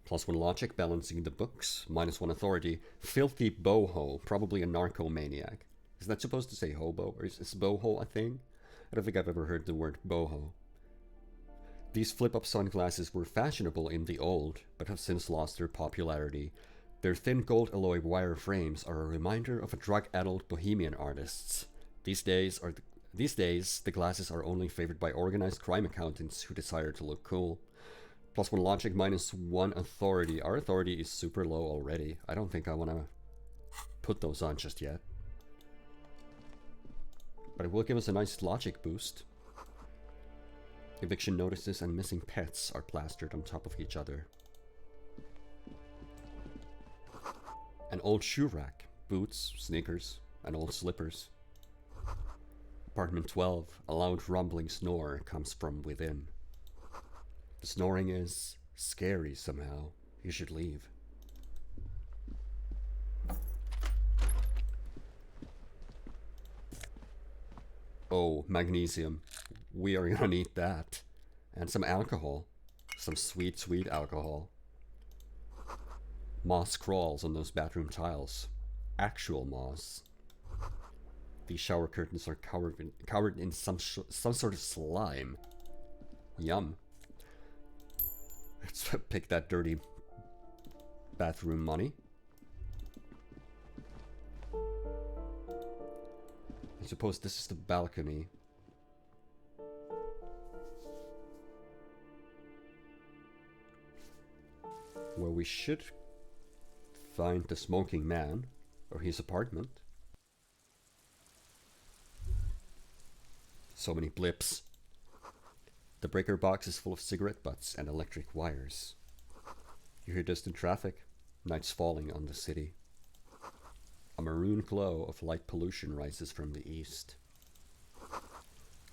+1 logic, balancing the books. -1 authority. Filthy boho. Probably a narcomaniac. Is that supposed to say hobo? Or is boho a thing? I don't think I've ever heard the word boho. These flip-up sunglasses were fashionable in the old, but have since lost their popularity. Their thin gold alloy wire frames are a reminder of a drug-addled bohemian artists. These days These days, the glasses are only favored by organized crime accountants who desire to look cool. +1 logic, -1 authority. Our authority is super low already. I don't think I want to put those on just yet. But it will give us a nice logic boost. Eviction notices and missing pets are plastered on top of each other. An old shoe rack, boots, sneakers, and old slippers. Apartment 12, a loud rumbling snore comes from within. The snoring is scary somehow. You should leave. Oh, magnesium. We are gonna need that. And some alcohol. Some sweet, sweet alcohol. Moss crawls on those bathroom tiles. Actual moss. These shower curtains are covered in some sort of slime. Yum. Let's pick that dirty bathroom money. I suppose this is the balcony. Where we should find the smoking man, or his apartment. So many blips. The breaker box is full of cigarette butts and electric wires. You hear distant traffic. Night's falling on the city. A maroon glow of light pollution rises from the east.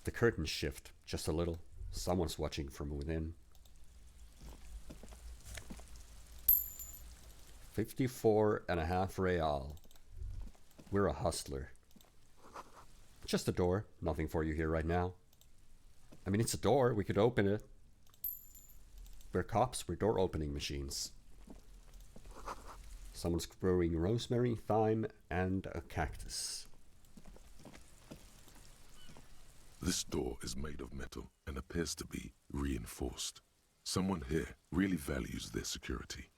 The curtains shift just a little. Someone's watching from within. 54.5 real. We're a hustler. Just a door. Nothing for you here right now. I mean, it's a door. We could open it. We're cops. We're door opening machines. Someone's growing rosemary, thyme, and a cactus. This door is made of metal and appears to be reinforced. Someone here really values their security.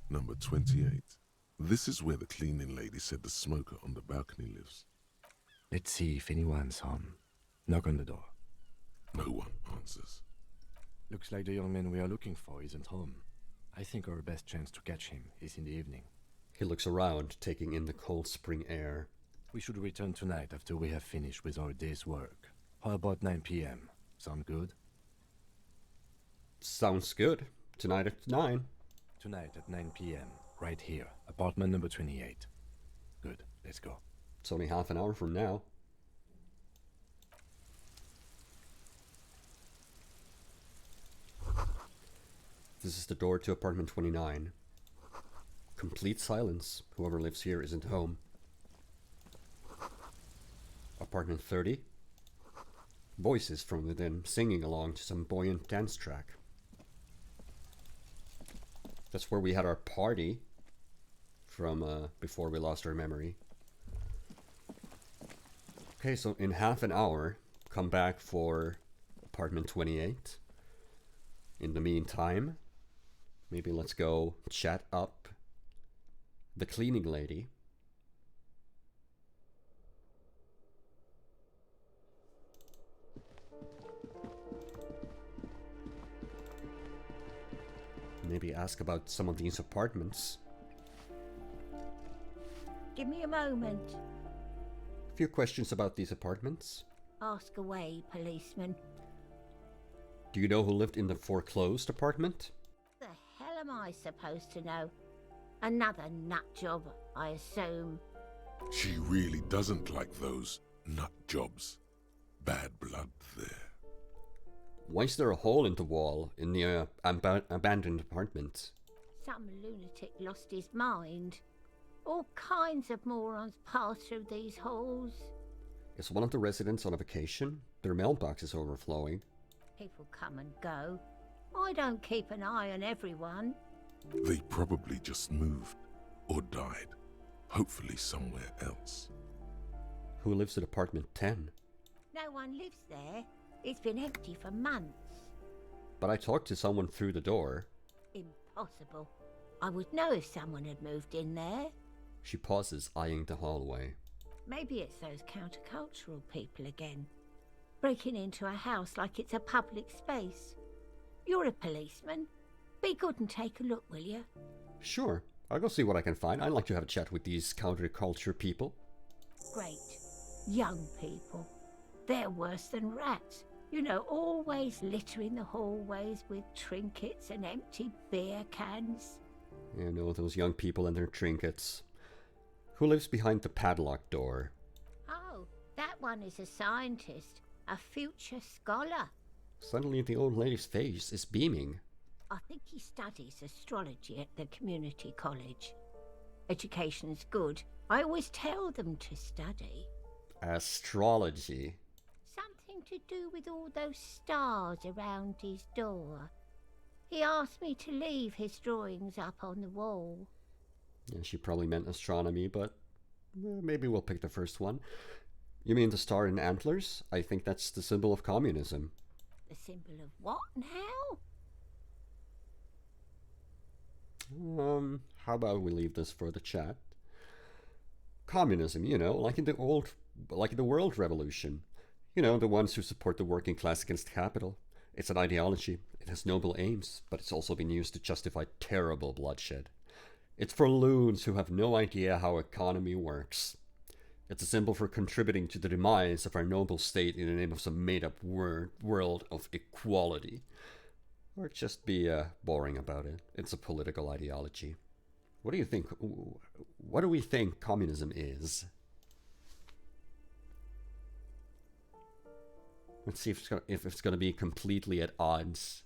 Number 28. This is where the cleaning lady said the smoker on the balcony lives. Let's see if anyone's home. Knock on the door. No one answers. Looks like the young man we are looking for isn't home. I think our best chance to catch him is in the evening. He looks around, taking in the cold spring air. We should return tonight after we have finished with our day's work. How about 9 p.m.? Sound good? Sounds good. Tonight at 9. Tonight at 9 p.m. Right here. Apartment number 28. Good. Let's go. It's only half an hour from now. This is the door to apartment 29. Complete silence. Whoever lives here isn't home. Apartment 30. Voices from within singing along to some buoyant dance track. That's where we had our party from before we lost our memory. Okay, so in half an hour, come back for apartment 28. In the meantime, maybe let's go chat up the cleaning lady. Maybe ask about some of these apartments. Give me a moment. A few questions about these apartments. Ask away, policeman. Do you know who lived in the foreclosed apartment? The hell am I supposed to know? Another nut job, I assume. She really doesn't like those nut jobs. Bad blood there. Why is there a hole in the wall in the abandoned apartment? Some lunatic lost his mind. All kinds of morons pass through these halls. Is one of the residents on a vacation? Their mailbox is overflowing. People come and go. I don't keep an eye on everyone. They probably just moved or died. Hopefully somewhere else. Who lives at apartment 10? No one lives there. It's been empty for months. But I talked to someone through the door. Impossible. I would know if someone had moved in there. She pauses, eyeing the hallway. Maybe it's those countercultural people again. breaking into a house like it's a public space. You're a policeman. Be good and take a look, will you? Sure, I'll go see what I can find. I'd like to have a chat with these counterculture people. Great. Young people. They're worse than rats. You know, always littering the hallways with trinkets and empty beer cans. You know, those young people and their trinkets. Who lives behind the padlocked door? Oh, that one is a scientist, a future scholar. Suddenly the old lady's face is beaming. I think he studies astrology at the community college. Education's good. I always tell them to study. Astrology? Something to do with all those stars around his door. He asked me to leave his drawings up on the wall. Yeah, she probably meant astronomy, but maybe we'll pick the first one. You mean the star and antlers? I think that's the symbol of communism. The symbol of what now? How about we leave this for the chat? Communism, you know, like in the world revolution. You know, the ones who support the working class against capital. It's an ideology. It has noble aims, but it's also been used to justify terrible bloodshed. It's for loons who have no idea how economy works. It's a symbol for contributing to the demise of our noble state in the name of some made-up world of equality. Or just be boring about it. It's a political ideology. What do you think? What do we think communism is? Let's see if it's gonna be completely at odds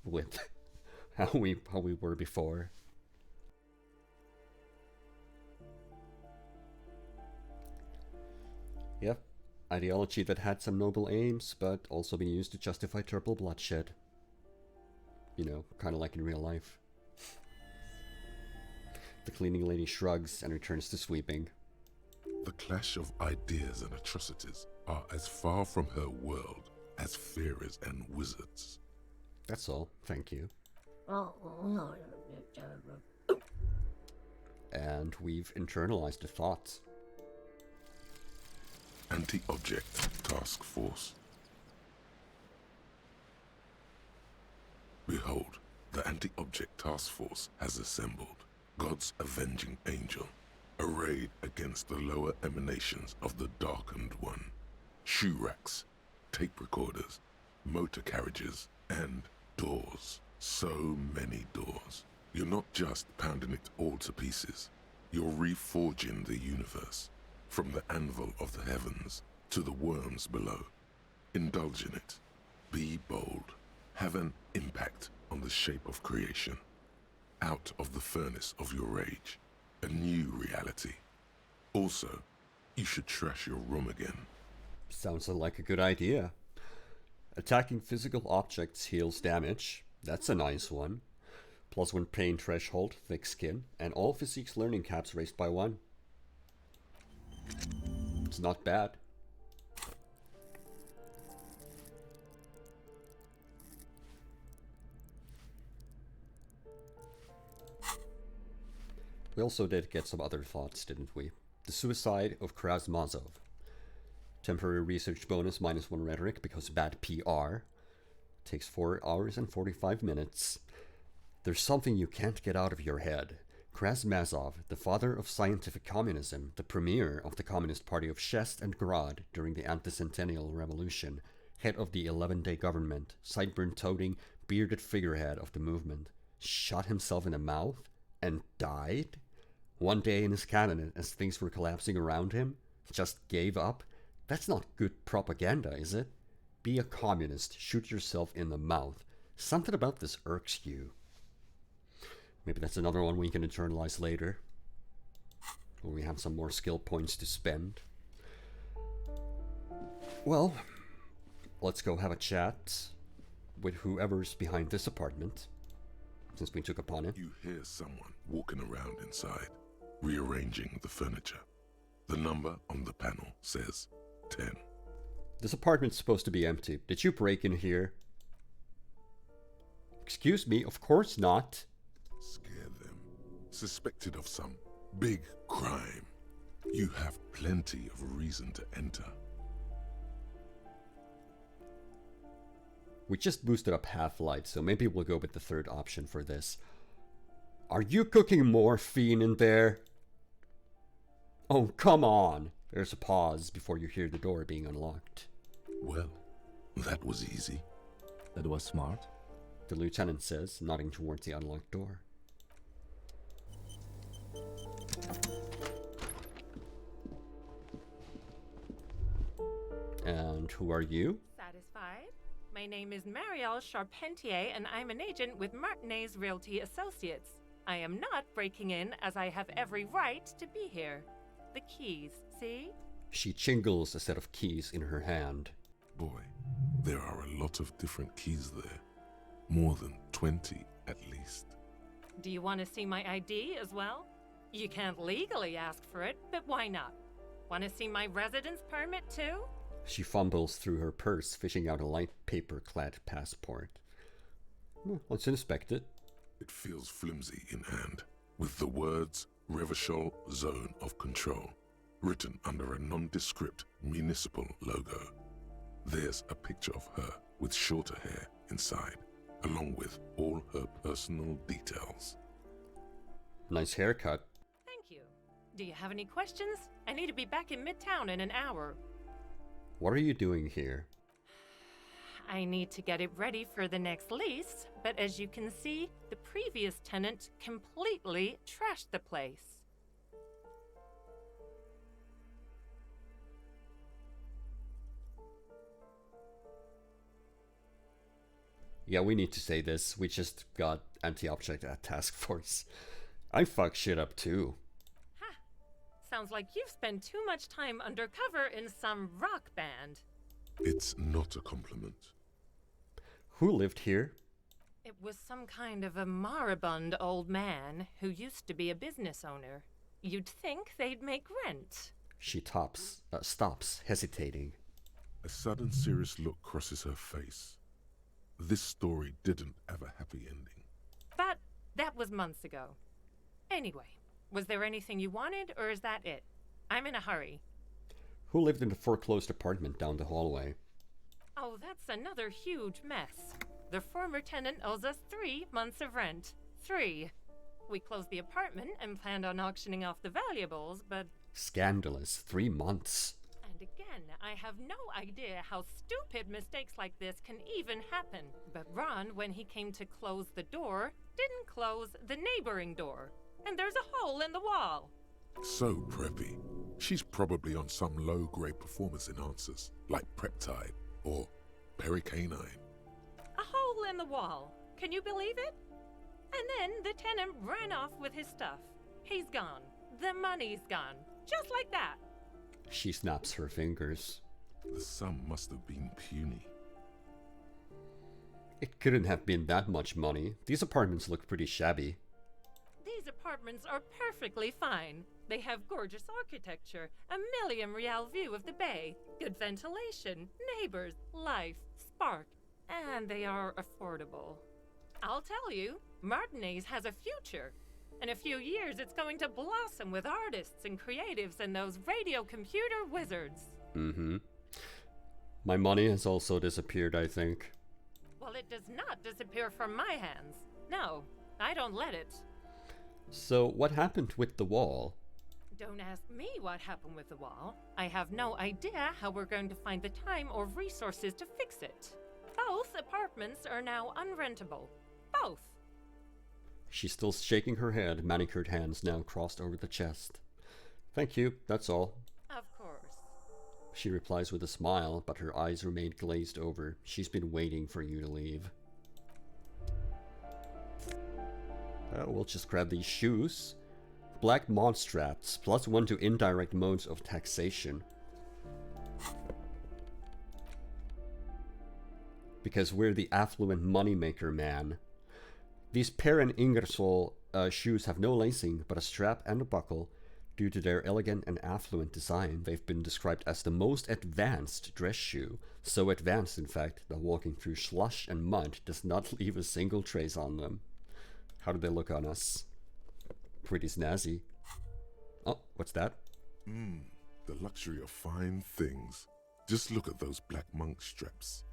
with how we were before. Yep, ideology that had some noble aims, but also been used to justify terrible bloodshed. You know, kind of like in real life. The cleaning lady shrugs and returns to sweeping. The clash of ideas and atrocities are as far from her world as fairies and wizards. That's all, thank you. And we've internalized the thoughts. Anti-Object Task Force. Behold, the Anti-Object Task Force has assembled. God's avenging angel, arrayed against the lower emanations of the Darkened One. Shoe racks, tape recorders, motor carriages, and doors. So many doors. You're not just pounding it all to pieces. You're reforging the universe, from the anvil of the heavens to the worms below. Indulge in it. Be bold. Have an impact on the shape of creation. Out of the furnace of your rage. A new reality. Also, you should trash your room again. Sounds like a good idea. Attacking physical objects heals damage. That's a nice one. +1 pain threshold, thick skin, and all physiques learning caps raised by 1. It's not bad. We also did get some other thoughts, didn't we? The suicide of Krasmazov. Temporary research bonus -1 rhetoric because bad PR. Takes 4 hours and 45 minutes. There's something you can't get out of your head. Krasmazov, the father of scientific communism, the premier of the Communist Party of Shest and Grad during the anti-centennial revolution, head of the 11-day government, sideburn-toting, bearded figurehead of the movement, shot himself in the mouth and died? One day in his cabinet as things were collapsing around him, just gave up? That's not good propaganda, is it? Be a communist, shoot yourself in the mouth. Something about this irks you. Maybe that's another one we can internalize later. When we have some more skill points to spend. Well, let's go have a chat with whoever's behind this apartment, since we took upon it. You hear someone walking around inside, rearranging the furniture. The number on the panel says 10. This apartment's supposed to be empty. Did you break in here? Excuse me, of course not. Scare them. Suspected of some big crime. You have plenty of reason to enter. We just boosted up half-light, so maybe we'll go with the third option for this. Are you cooking morphine in there? Oh, come on! There's a pause before you hear the door being unlocked. Well, that was easy. That was smart. The lieutenant says, nodding towards the unlocked door. And who are you? Satisfied? My name is Marielle Charpentier, and I'm an agent with Martinez Realty Associates. I am not breaking in, as I have every right to be here. The keys, see? She jingles a set of keys in her hand. Boy, there are a lot of different keys there. More than 20 at least. Do you want to see my ID as well? You can't legally ask for it, but why not? Want to see my residence permit too? She fumbles through her purse, fishing out a light paper-clad passport. Well, let's inspect it. It feels flimsy in hand, with the words Revachol Zone of Control written under a nondescript municipal logo. There's a picture of her with shorter hair inside, along with all her personal details. Nice haircut. Thank you. Do you have any questions? I need to be back in Midtown in an hour. What are you doing here? I need to get it ready for the next lease, but as you can see, the previous tenant completely trashed the place. Yeah, we need to say this. We just got anti-object at task force. I fuck shit up too. Ha! Sounds like you've spent too much time undercover in some rock band. It's not a compliment. Who lived here? It was some kind of a moribund old man who used to be a business owner. You'd think they'd make rent. She stops, hesitating. A sudden serious look crosses her face. This story didn't have a happy ending. But that was months ago. Anyway, was there anything you wanted, or is that it? I'm in a hurry. Who lived in the foreclosed apartment down the hallway? Oh, that's another huge mess. The former tenant owes us 3 months of rent. 3. We closed the apartment and planned on auctioning off the valuables, but... Scandalous. 3 months. And again, I have no idea how stupid mistakes like this can even happen. But Ron, when he came to close the door, didn't close the neighboring door. And there's a hole in the wall. So preppy. She's probably on some low-grade performance enhancers, like Preptide or Pericanine. A hole in the wall. Can you believe it? And then the tenant ran off with his stuff. He's gone. The money's gone. Just like that. She snaps her fingers. The sum must have been puny. It couldn't have been that much money. These apartments look pretty shabby. These apartments are perfectly fine. They have gorgeous architecture, a million-real view of the bay, good ventilation, neighbors, life, spark, and they are affordable. I'll tell you, Martinez has a future. In a few years, it's going to blossom with artists and creatives and those radio computer wizards. Mm-hmm. My money has also disappeared, I think. Well, it does not disappear from my hands. No, I don't let it. So, what happened with the wall? Don't ask me what happened with the wall. I have no idea how we're going to find the time or resources to fix it. Both apartments are now unrentable. Both. She's still shaking her head, manicured hands now crossed over the chest. Thank you, that's all. Of course. She replies with a smile, but her eyes remain glazed over. She's been waiting for you to leave. We'll just grab these shoes. Black monstrats, +1 to indirect modes of taxation. Because we're the affluent moneymaker, man. These Perrin Ingersoll shoes have no lacing, but a strap and a buckle. Due to their elegant and affluent design, they've been described as the most advanced dress shoe. So advanced, in fact, that walking through slush and mud does not leave a single trace on them. How do they look on us? Pretty snazzy. Oh, what's that? The luxury of fine things. Just look at those black monk straps.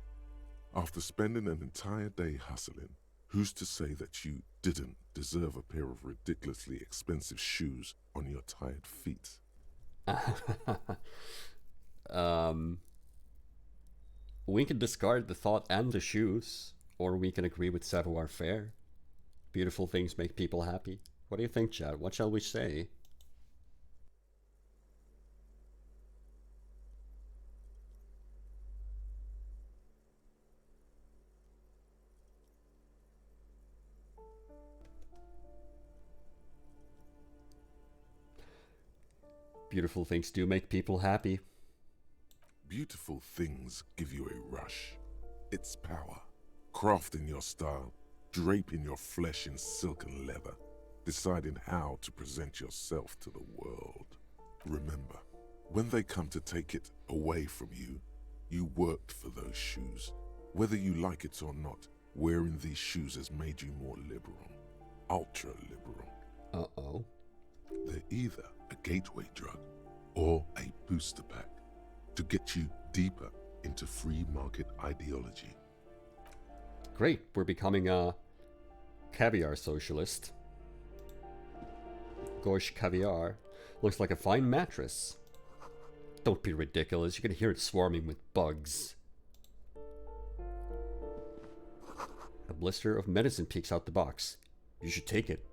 After spending an entire day hustling, who's to say that you didn't deserve a pair of ridiculously expensive shoes on your tired feet? We can discard the thought and the shoes, or we can agree with savoir faire. Beautiful things make people happy. What do you think, Chad? What shall we say? Beautiful things do make people happy. Beautiful things give you a rush. It's power. Crafting your style, draping your flesh in silk and leather, deciding how to present yourself to the world. Remember, when they come to take it away from you, you worked for those shoes. Whether you like it or not, wearing these shoes has made you more liberal. Ultra liberal. Uh-oh. They're either a gateway drug or a booster pack to get you deeper into free market ideology. Great, we're becoming a caviar socialist. Gosh, caviar. Looks like a fine mattress. Don't be ridiculous, you can hear it swarming with bugs. A blister of medicine peeks out the box. You should take it.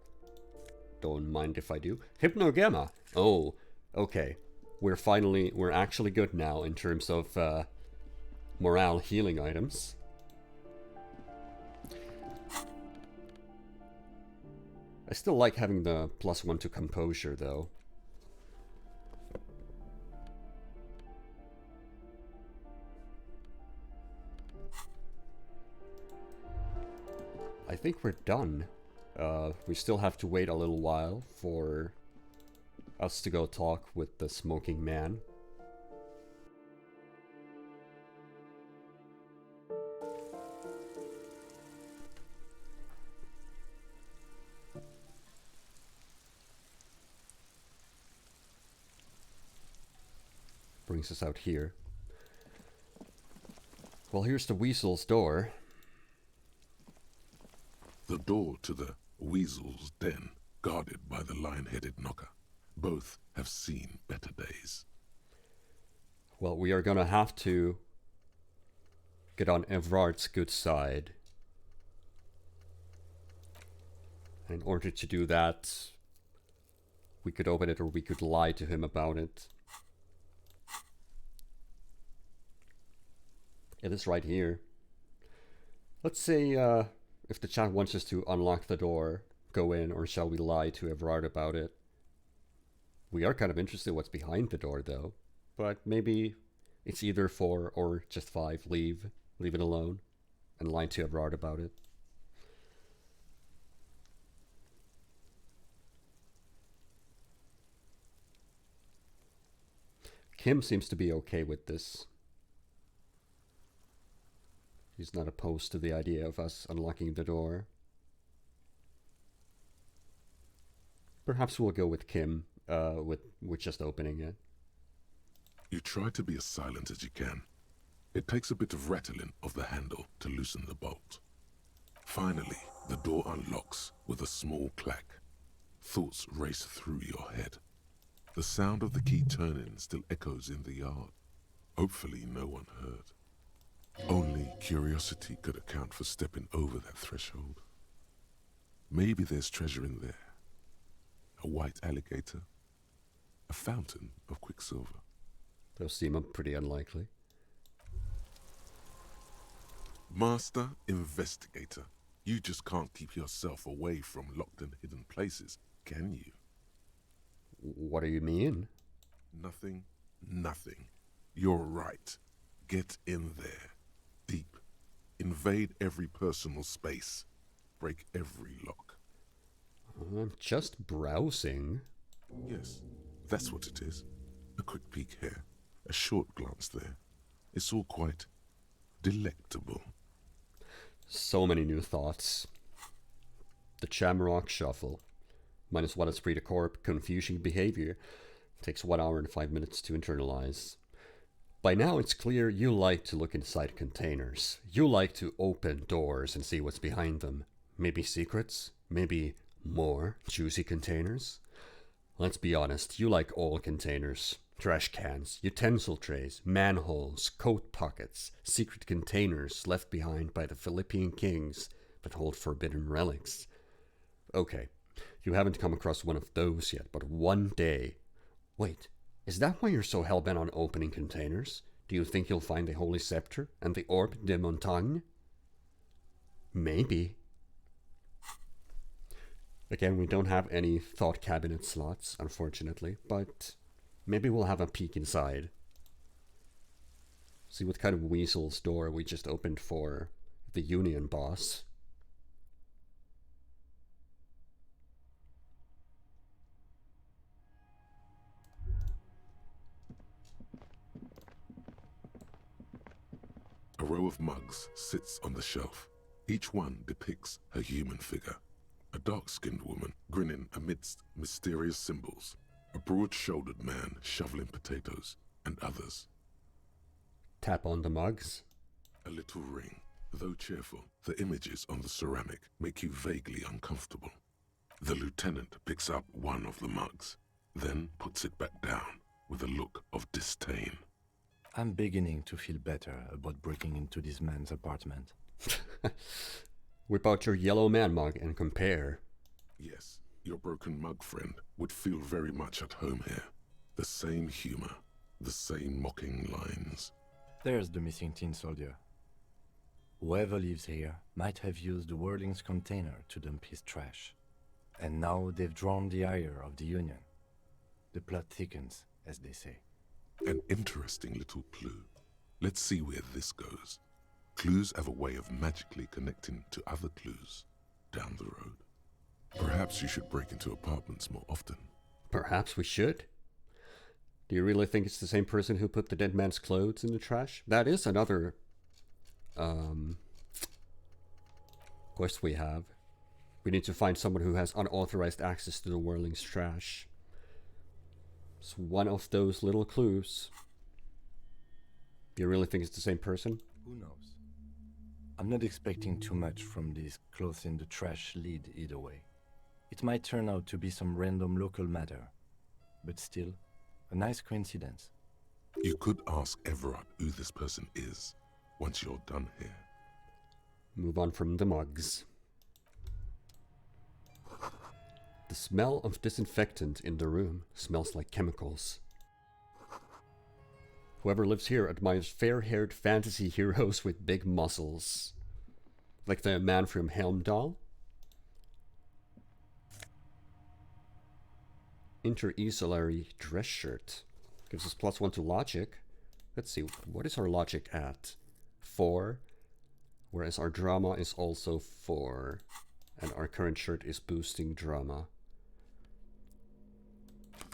Don't mind if I do. Hypnogamma. Oh, okay. We're actually good now in terms of morale healing items. I still like having the +1 to composure though. I think we're done. We still have to wait a little while for us to go talk with the smoking man. Brings us out here. Well, here's the Weasel's door. The door to the Weasel's den, guarded by the lion-headed knocker. Both have seen better days. Well, we are gonna have to get on Evrard's good side. And in order to do that, we could open it or we could lie to him about it. It is right here. Let's say, if the chat wants us to unlock the door, go in, or shall we lie to Evrard about it? We are kind of interested in what's behind the door, though. But maybe it's either 4 or just 5. Leave it alone, and lie to Evrard about it. Kim seems to be okay with this. He's not opposed to the idea of us unlocking the door. Perhaps we'll go with Kim, with just opening it. You try to be as silent as you can. It takes a bit of rattling of the handle to loosen the bolt. Finally, the door unlocks with a small clack. Thoughts race through your head. The sound of the key turning still echoes in the yard. Hopefully no one heard. Only curiosity could account for stepping over that threshold. Maybe there's treasure in there. A white alligator. A fountain of quicksilver. Those seem pretty unlikely. Master investigator, you just can't keep yourself away from locked and hidden places, can you? What do you mean? Nothing, nothing. You're right. Get in there. Deep. Invade every personal space. Break every lock. I'm just browsing. Yes, that's what it is. A quick peek here. A short glance there. It's all quite delectable. So many new thoughts. The Shamrock Shuffle. -1 esprit de corps, confusing behavior. Takes 1 hour and 5 minutes to internalize. By now it's clear you like to look inside containers. You like to open doors and see what's behind them. Maybe secrets? Maybe more juicy containers? Let's be honest, you like all containers. Trash cans, utensil trays, manholes, coat pockets, secret containers left behind by the Philippine kings that hold forbidden relics. Okay, you haven't come across one of those yet, but one day... Wait, is that why you're so hellbent on opening containers? Do you think you'll find the Holy Scepter and the Orbe de Montagne? Maybe. Again, we don't have any thought cabinet slots, unfortunately, but maybe we'll have a peek inside. See what kind of Weasel's door we just opened for the Union boss. A row of mugs sits on the shelf. Each one depicts a human figure. A dark-skinned woman grinning amidst mysterious symbols. A broad-shouldered man shoveling potatoes, and others. Tap on the mugs. A little ring. Though cheerful, the images on the ceramic make you vaguely uncomfortable. The lieutenant picks up one of the mugs, then puts it back down with a look of disdain. I'm beginning to feel better about breaking into this man's apartment. Whip out your yellow man mug and compare. Yes, your broken mug friend would feel very much at home here. The same humor, the same mocking lines. There's the missing tin soldier. Whoever lives here might have used the Whirling's container to dump his trash. And now they've drawn the ire of the Union. The plot thickens, as they say. An interesting little clue. Let's see where this goes. Clues have a way of magically connecting to other clues down the road. Perhaps you should break into apartments more often. Perhaps we should. Do you really think it's the same person who put the dead man's clothes in the trash? That is another quest we have. We need to find someone who has unauthorized access to the Whirling's trash. It's one of those little clues. Do you really think it's the same person? Who knows? I'm not expecting too much from this clothes in the trash lead either way. It might turn out to be some random local matter, but still, a nice coincidence. You could ask Everard who this person is once you're done here. Move on from the mugs. The smell of disinfectant in the room smells like chemicals. Whoever lives here admires fair-haired fantasy heroes with big muscles. Like the man from Helmdall. Inter-esalary dress shirt. Gives us +1 to logic. Let's see, what is our logic at? 4. Whereas our drama is also 4. And our current shirt is boosting drama.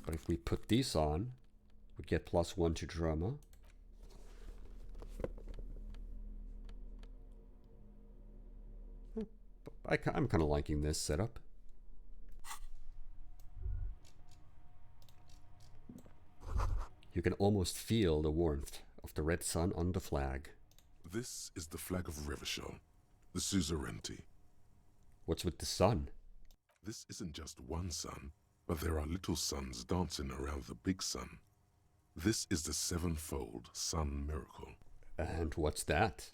But if we put these on, we get +1 to drama. I'm kind of liking this setup. You can almost feel the warmth of the red sun on the flag. This is the flag of Revachol, the suzerainty. What's with the sun? This isn't just one sun, but there are little suns dancing around the big sun. This is the sevenfold sun miracle. And what's that?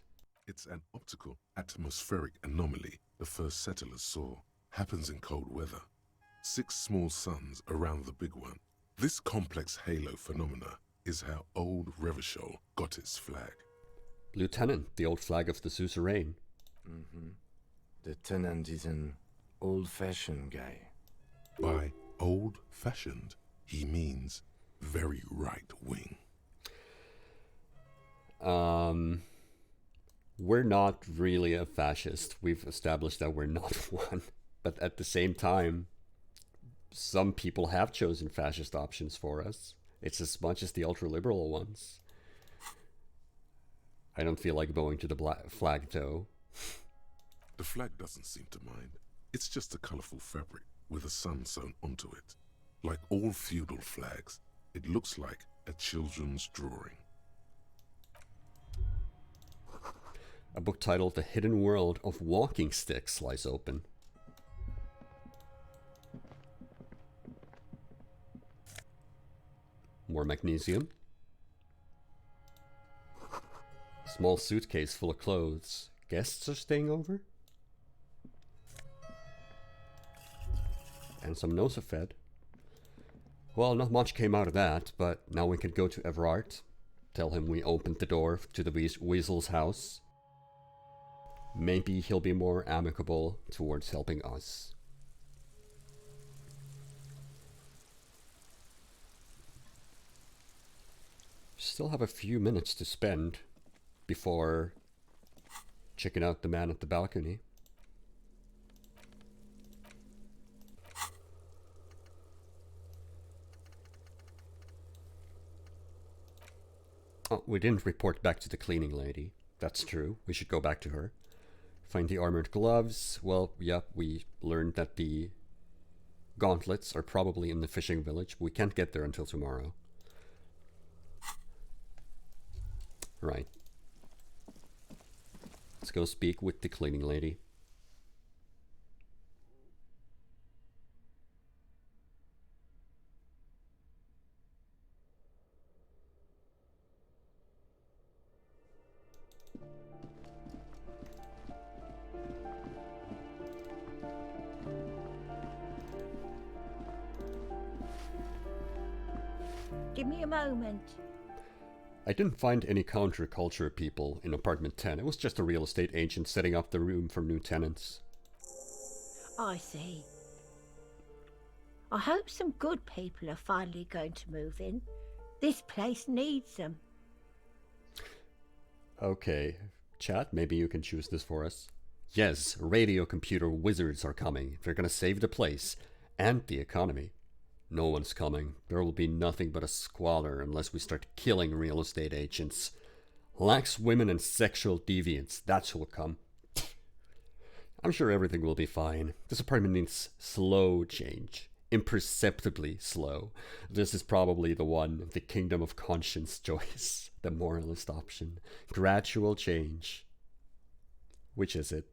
It's an optical atmospheric anomaly the first settlers saw. Happens in cold weather. 6 small suns around the big one. This complex halo phenomena is how old Revachol got its flag. Lieutenant, the old flag of the suzerain. The tenant is an old-fashioned guy. By old-fashioned, he means very right-wing. We're not really a fascist. We've established that we're not one. But at the same time, some people have chosen fascist options for us. It's as much as the ultra-liberal ones. I don't feel like going to the flag, though. The flag doesn't seem to mind. It's just a colorful fabric with a sun sewn onto it. Like all feudal flags, it looks like a children's drawing. A book titled The Hidden World of Walking Sticks lies open. More magnesium. Small suitcase full of clothes. Guests are staying over? And some Nosafed. Well, not much came out of that, but now we can go to Everard. Tell him we opened the door to the Weasel's house. Maybe he'll be more amicable towards helping us. Still have a few minutes to spend before checking out the man at the balcony. Oh, we didn't report back to the cleaning lady. That's true. We should go back to her. Find the armored gloves. Well, yeah, we learned that the gauntlets are probably in the fishing village. We can't get there until tomorrow. Right. Let's go speak with the cleaning lady. Give me a moment. I didn't find any counterculture people in apartment 10. It was just a real estate agent setting up the room for new tenants. I see. I hope some good people are finally going to move in. This place needs them. Okay, chat, maybe you can choose this for us. Yes, radio computer wizards are coming. They're gonna save the place and the economy. No one's coming. There will be nothing but a squalor unless we start killing real estate agents. Lax women and sexual deviants, that's who will come. I'm sure everything will be fine. This apartment needs slow change. Imperceptibly slow. This is probably the one, the kingdom of conscience choice. The moralist option. Gradual change. Which is it?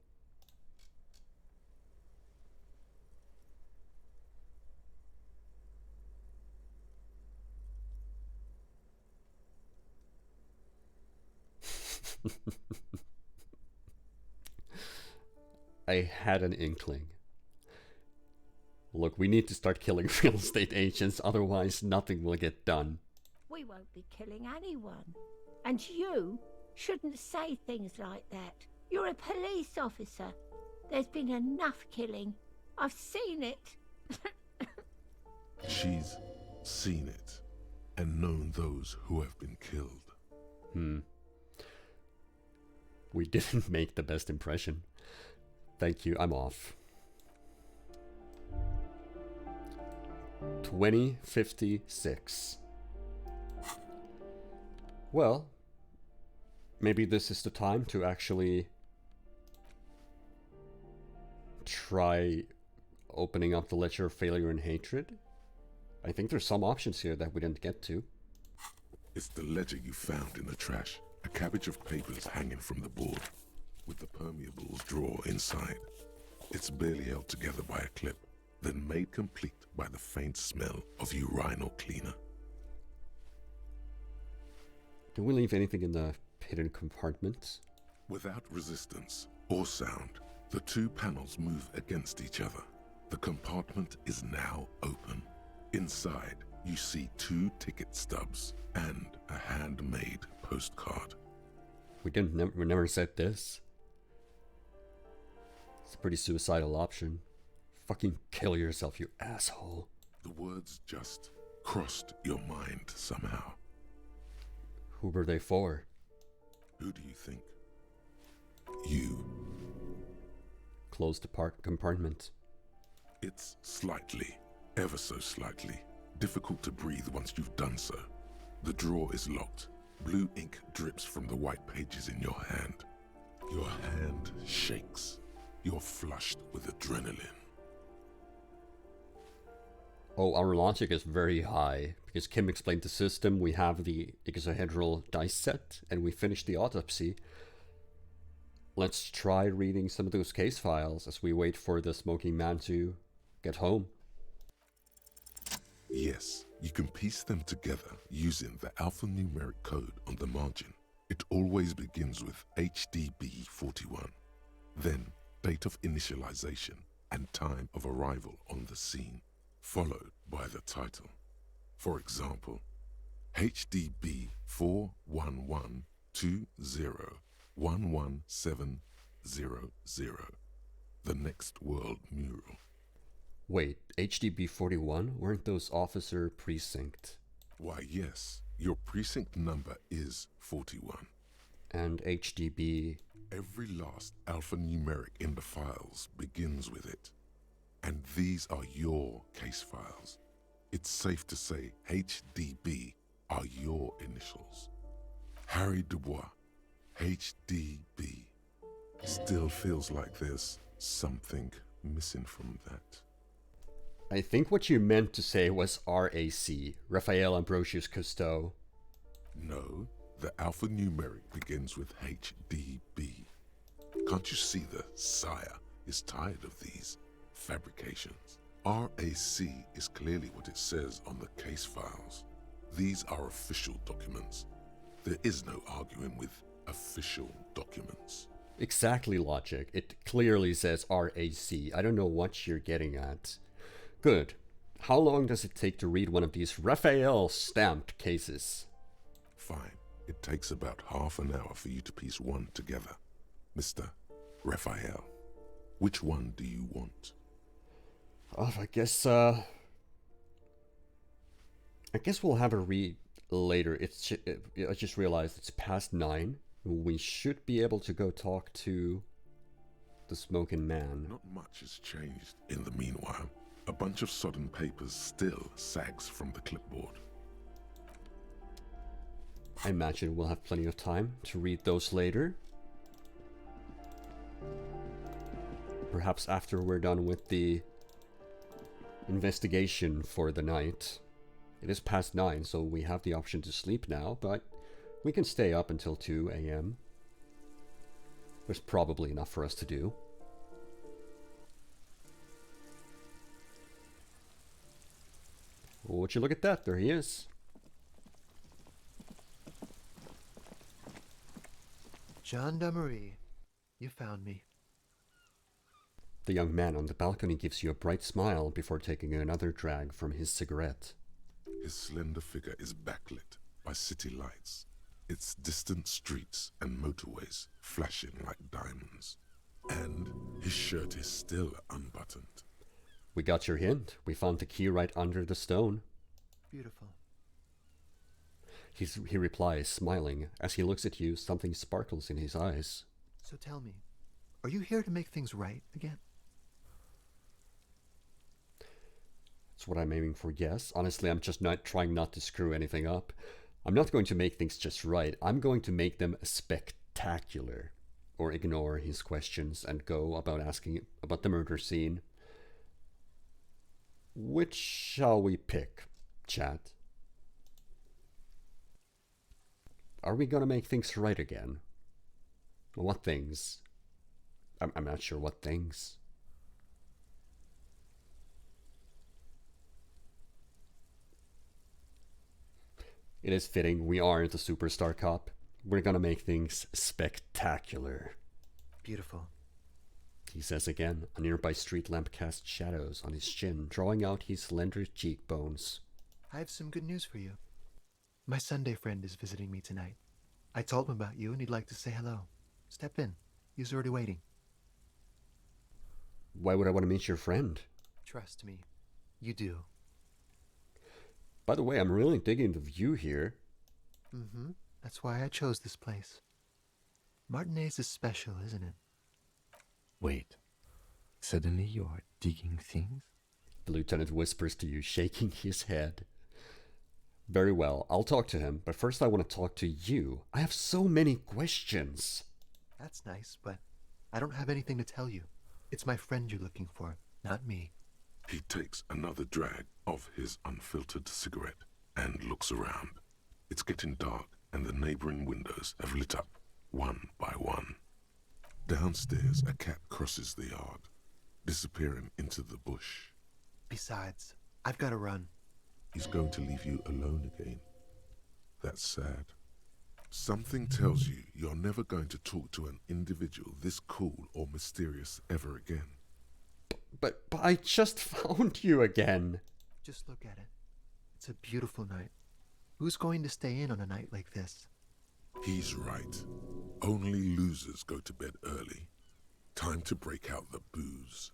I had an inkling. Look, we need to start killing real estate agents, otherwise nothing will get done. We won't be killing anyone. And you shouldn't say things like that. You're a police officer. There's been enough killing. I've seen it. She's seen it and known those who have been killed. We didn't make the best impression. Thank you, I'm off. 2056. Well, maybe this is the time to actually try opening up the ledger of failure and hatred. I think there's some options here that we didn't get to. It's the ledger you found in the trash. A cabbage of papers hanging from the board, with the permeables drawer inside. It's barely held together by a clip, then made complete by the faint smell of urinal cleaner. Did we leave anything in the hidden compartments? Without resistance or sound, the two panels move against each other. The compartment is now open. Inside, you see 2 ticket stubs and a handmade postcard. We never said this. It's a pretty suicidal option. Fucking kill yourself, you asshole. The words just crossed your mind somehow. Who were they for? Who do you think? You. Close the compartment. It's slightly, ever so slightly, difficult to breathe once you've done so. The drawer is locked. Blue ink drips from the white pages in your hand. Your hand shakes. You're flushed with adrenaline. Oh, our logic is very high. Because Kim explained the system, we have the ixohedral dice set, and we finished the autopsy. Let's try reading some of those case files as we wait for the smoking man to get home. Yes, you can piece them together using the alphanumeric code on the margin. It always begins with HDB41, then date of initialization and time of arrival on the scene, followed by the title. For example, HDB 41120111700, the Next World Mural. Wait, HDB 41? Weren't those officer precinct? Why, yes, your precinct number is 41. And HDB... Every last alphanumeric in the files begins with it. And these are your case files. It's safe to say HDB are your initials. Harry Dubois, HDB. Still feels like there's something missing from that. I think what you meant to say was RAC, Raphael Ambrosius Cousteau. No, the alphanumeric begins with HDB. Can't you see the sire is tired of these fabrications? RAC is clearly what it says on the case files. These are official documents. There is no arguing with official documents. Exactly, Logic. It clearly says RAC. I don't know what you're getting at. Good. How long does it take to read one of these Raphael stamped cases? Fine. It takes about half an hour for you to piece one together. Mr. Raphael, which one do you want? Oh, I guess we'll have a read later. I just realized it's past 9. We should be able to go talk to the smoking man. Not much has changed in the meanwhile. A bunch of sodden papers still sags from the clipboard. I imagine we'll have plenty of time to read those later. Perhaps after we're done with the investigation for the night. It is past 9, so we have the option to sleep now, but we can stay up until 2 a.m. There's probably enough for us to do. Would you look at that? There he is. Gendarmerie, you found me. The young man on the balcony gives you a bright smile before taking another drag from his cigarette. His slender figure is backlit by city lights, its distant streets and motorways flashing like diamonds. And his shirt is still unbuttoned. We got your hint. We found the key right under the stone. Beautiful. He replies, smiling. As he looks at you, something sparkles in his eyes. So tell me, are you here to make things right again? That's what I'm aiming for, yes. Honestly, I'm just not trying not to screw anything up. I'm not going to make things just right. I'm going to make them spectacular. Or ignore his questions and go about asking about the murder scene. Which shall we pick, chat? Are we gonna make things right again? What things? I'm not sure what things. It is fitting, we are the Superstar Cop. We're gonna make things spectacular. Beautiful. He says again. A nearby street lamp casts shadows on his chin, drawing out his slender cheekbones. I have some good news for you. My Sunday friend is visiting me tonight. I told him about you and he'd like to say hello. Step in. He's already waiting. Why would I want to meet your friend? Trust me. You do. By the way, I'm really digging the view here. Mm-hmm. That's why I chose this place. Martinez is special, isn't it? Wait. Suddenly you are digging things? The lieutenant whispers to you, shaking his head. Very well, I'll talk to him, but first I want to talk to you. I have so many questions. That's nice, but I don't have anything to tell you. It's my friend you're looking for, not me. He takes another drag of his unfiltered cigarette and looks around. It's getting dark and the neighboring windows have lit up one by one. Downstairs, a cat crosses the yard, disappearing into the bush. Besides, I've got to run. He's going to leave you alone again. That's sad. Something tells you you're never going to talk to an individual this cool or mysterious ever again. But I just found you again. Just look at it. It's a beautiful night. Who's going to stay in on a night like this? He's right. Only losers go to bed early. Time to break out the booze.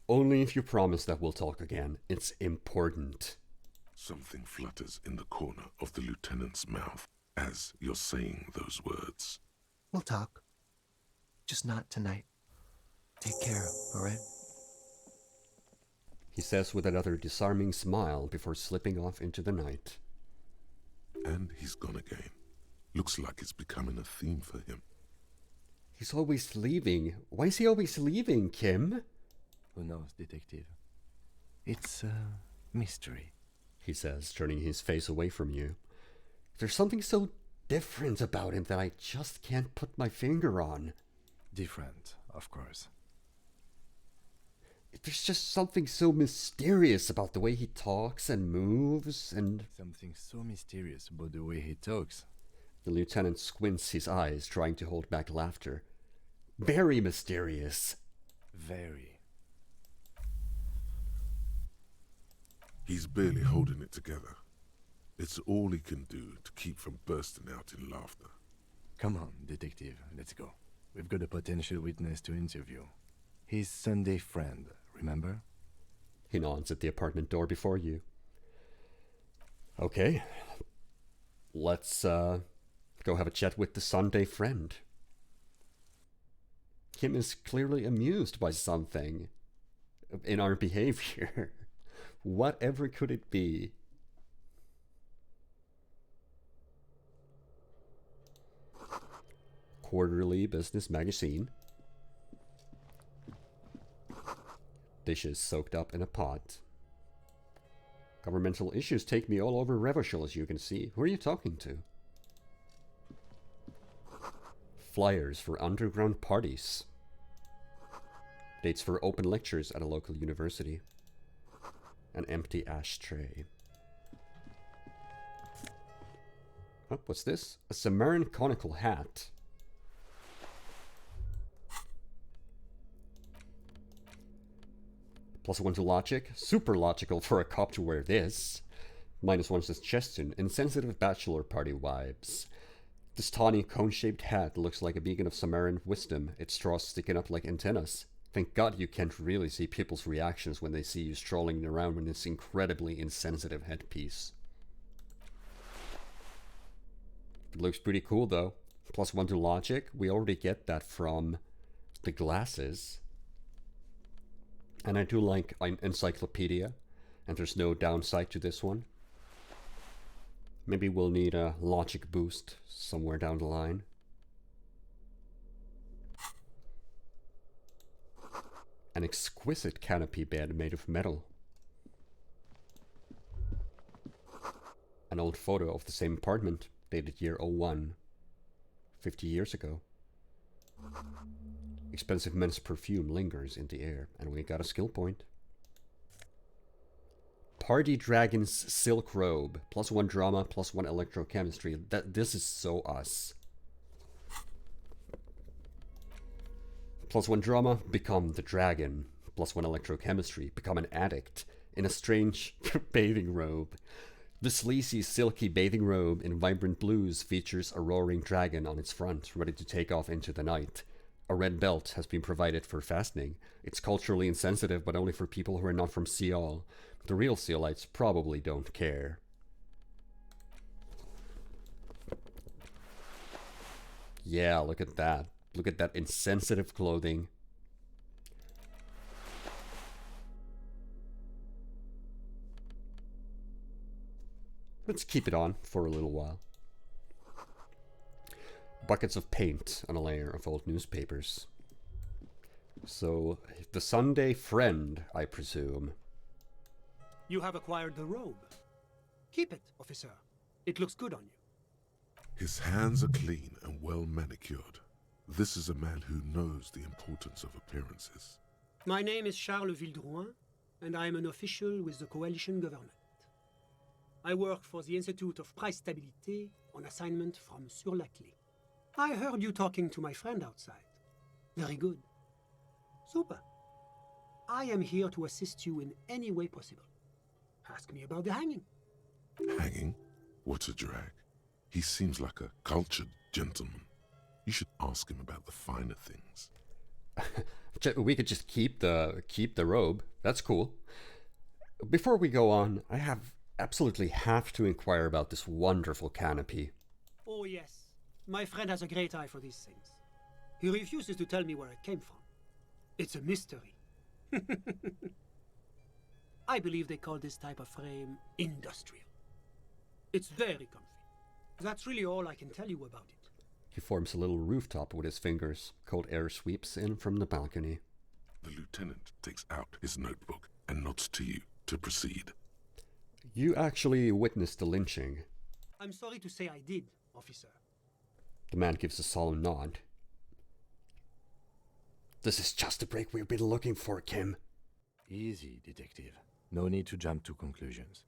Only if you promise that we'll talk again. It's important. Something flutters in the corner of the lieutenant's mouth as you're saying those words. We'll talk. Just not tonight. Take care, alright? He says with another disarming smile before slipping off into the night. And he's gone again. Looks like it's becoming a theme for him. He's always leaving. Why is he always leaving, Kim? Who knows, detective? It's a mystery. He says, turning his face away from you. There's something so different about him that I just can't put my finger on. Different, of course. There's just something so mysterious about the way he talks and moves and... Something so mysterious about the way he talks. The lieutenant squints his eyes, trying to hold back laughter. Very mysterious. Very. He's barely holding it together. It's all he can do to keep from bursting out in laughter. Come on, detective, let's go. We've got a potential witness to interview. His Sunday friend, remember? He nods at the apartment door before you. Okay. Let's, go have a chat with the Sunday friend. Kim is clearly amused by something in our behavior. Whatever could it be? Quarterly business magazine. Dishes soaked up in a pot. Governmental issues take me all over Revachol, as you can see. Who are you talking to? Flyers for underground parties. Dates for open lectures at a local university. An empty ashtray. Oh, what's this? A Sumerian conical hat. +1 to logic. Super logical for a cop to wear this. -1 suggestion. Insensitive bachelor party vibes. This tawny cone-shaped hat looks like a beacon of Sumerian wisdom, its straws sticking up like antennas. Thank God you can't really see people's reactions when they see you strolling around in this incredibly insensitive headpiece. It looks pretty cool though. +1 to logic. We already get that from the glasses. And I do like an encyclopedia, and there's no downside to this one. Maybe we'll need a logic boost somewhere down the line. An exquisite canopy bed made of metal. An old photo of the same apartment, dated year 01, 50 years ago. Expensive men's perfume lingers in the air, and we got a skill point. Party Dragon's silk robe, +1 drama, +1 electrochemistry. This is so us. +1 drama, become the dragon. +1 electrochemistry, become an addict in a strange bathing robe. The sleazy, silky bathing robe in vibrant blues features a roaring dragon on its front, ready to take off into the night. A red belt has been provided for fastening. It's culturally insensitive, but only for people who are not from Seol. The real Seolites probably don't care. Yeah, look at that. Look at that insensitive clothing. Let's keep it on for a little while. Buckets of paint on a layer of old newspapers. So, the Sunday friend, I presume. You have acquired the robe. Keep it, officer. It looks good on you. His hands are clean and well manicured. This is a man who knows the importance of appearances. My name is Charles Vildor, and I am an official with the coalition government. I work for the Institute of Price Stabilité on assignment from Sur la Clé. I heard you talking to my friend outside. Very good. Super. I am here to assist you in any way possible. Ask me about the hanging. Hanging? What a drag. He seems like a cultured gentleman. You should ask him about the finer things. We could just keep the robe. That's cool. Before we go on, I absolutely have to inquire about this wonderful canopy. Oh yes, my friend has a great eye for these things. He refuses to tell me where it came from. It's a mystery. I believe they call this type of frame industrial. It's very comfy. That's really all I can tell you about it. He forms a little rooftop with his fingers. Cold air sweeps in from the balcony. The lieutenant takes out his notebook and nods to you to proceed. You actually witnessed the lynching. I'm sorry to say I did, officer. The man gives a solemn nod. This is just the break we've been looking for, Kim. Easy, detective. No need to jump to conclusions.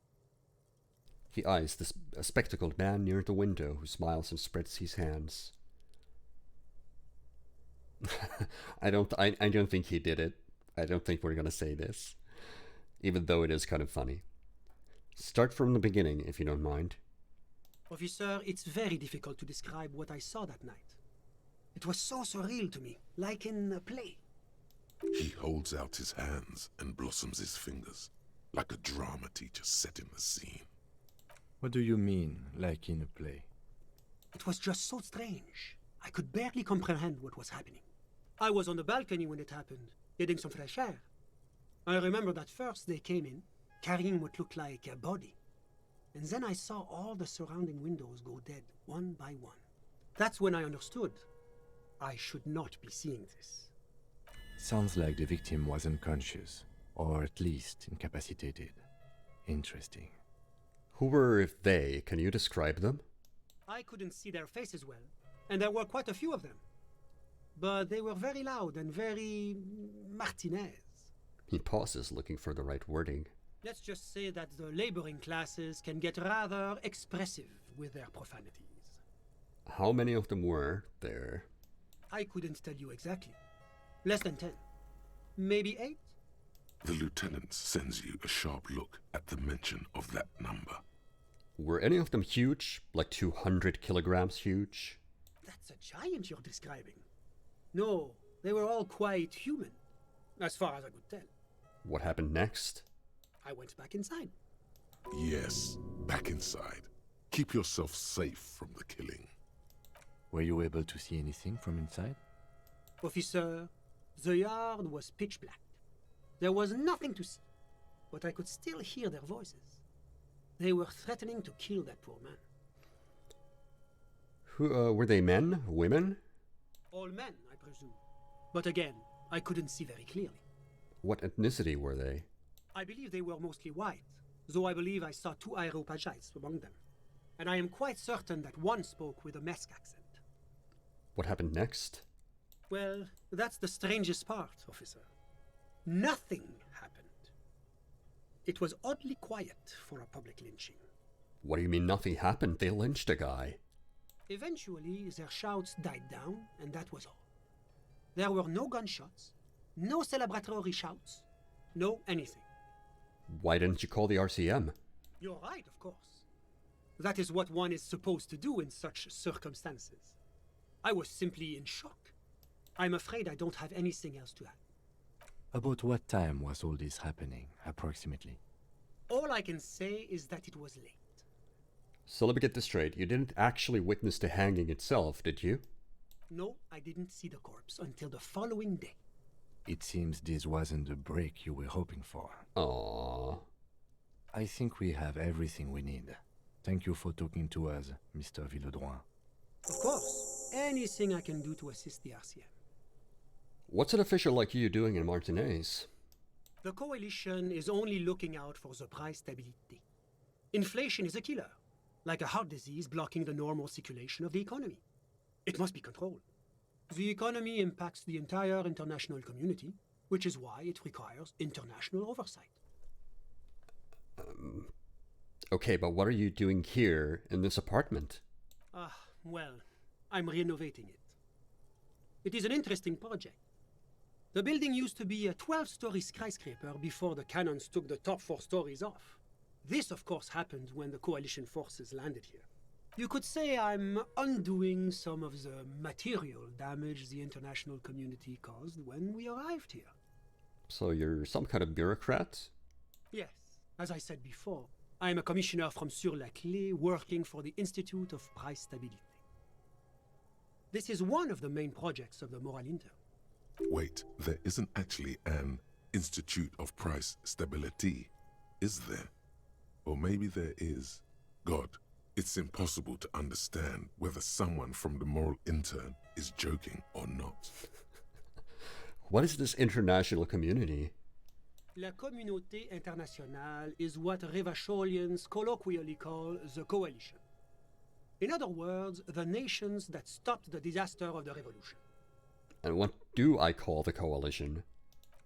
He eyes the spectacled man near the window, who smiles and spreads his hands. I don't think he did it. I don't think we're gonna say this, even though it is kind of funny. Start from the beginning, if you don't mind. Officer, it's very difficult to describe what I saw that night. It was so surreal to me, like in a play. He holds out his hands and blossoms his fingers, like a drama teacher setting the scene. What do you mean, like in a play? It was just so strange. I could barely comprehend what was happening. I was on the balcony when it happened, getting some fresh air. I remember that first they came in, carrying what looked like a body. And then I saw all the surrounding windows go dead, one by one. That's when I understood. I should not be seeing this. Sounds like the victim was unconscious, or at least incapacitated. Interesting. Who were they? Can you describe them? I couldn't see their faces well, and there were quite a few of them. But they were very loud and very Martinez. He pauses, looking for the right wording. Let's just say that the laboring classes can get rather expressive with their profanities. How many of them were there? I couldn't tell you exactly. Less than 10. Maybe 8? The lieutenant sends you a sharp look at the mention of that number. Were any of them huge? Like 200 kilograms huge? That's a giant you're describing. No, they were all quite human, as far as I could tell. What happened next? I went back inside. Yes, back inside. Keep yourself safe from the killing. Were you able to see anything from inside? Officer, the yard was pitch black. There was nothing to see, but I could still hear their voices. They were threatening to kill that poor man. Who were they? Men? Women? All men, I presume. But again, I couldn't see very clearly. What ethnicity were they? I believe they were mostly white, though I believe I saw 2 Areopagites among them. And I am quite certain that one spoke with a Mesk accent. What happened next? Well, that's the strangest part, officer. Nothing happened. It was oddly quiet for a public lynching. What do you mean nothing happened? They lynched a guy. Eventually, their shouts died down, and that was all. There were no gunshots, no celebratory shouts, no anything. Why didn't you call the RCM? You're right, of course. That is what one is supposed to do in such circumstances. I was simply in shock. I'm afraid I don't have anything else to add. About what time was all this happening, approximately? All I can say is that it was late. So let me get this straight. You didn't actually witness the hanging itself, did you? No, I didn't see the corpse until the following day. It seems this wasn't the break you were hoping for. Aww. I think we have everything we need. Thank you for talking to us, Mr. Vildor. Of course, anything I can do to assist the RCM. What's an official like you doing in Martinez? The coalition is only looking out for the price stabilité. Inflation is a killer, like a heart disease blocking the normal circulation of the economy. It must be controlled. The economy impacts the entire international community, which is why it requires international oversight. Okay, but what are you doing here in this apartment? Well, I'm renovating it. It is an interesting project. The building used to be a 12-story skyscraper before the cannons took the top 4 stories off. This, of course, happened when the coalition forces landed here. You could say I'm undoing some of the material damage the international community caused when we arrived here. So you're some kind of bureaucrat? Yes, as I said before, I'm a commissioner from Sur-la-Clé working for the Institute of Price Stabilité. This is one of the main projects of the Moral Intern. Wait, there isn't actually an Institute of Price Stability, is there? Or maybe there is. God, it's impossible to understand whether someone from the Moral Intern is joking or not. What is this international community? La Communauté Internationale is what Revacholians colloquially call the Coalition. In other words, the nations that stopped the disaster of the revolution. And what do I call the coalition?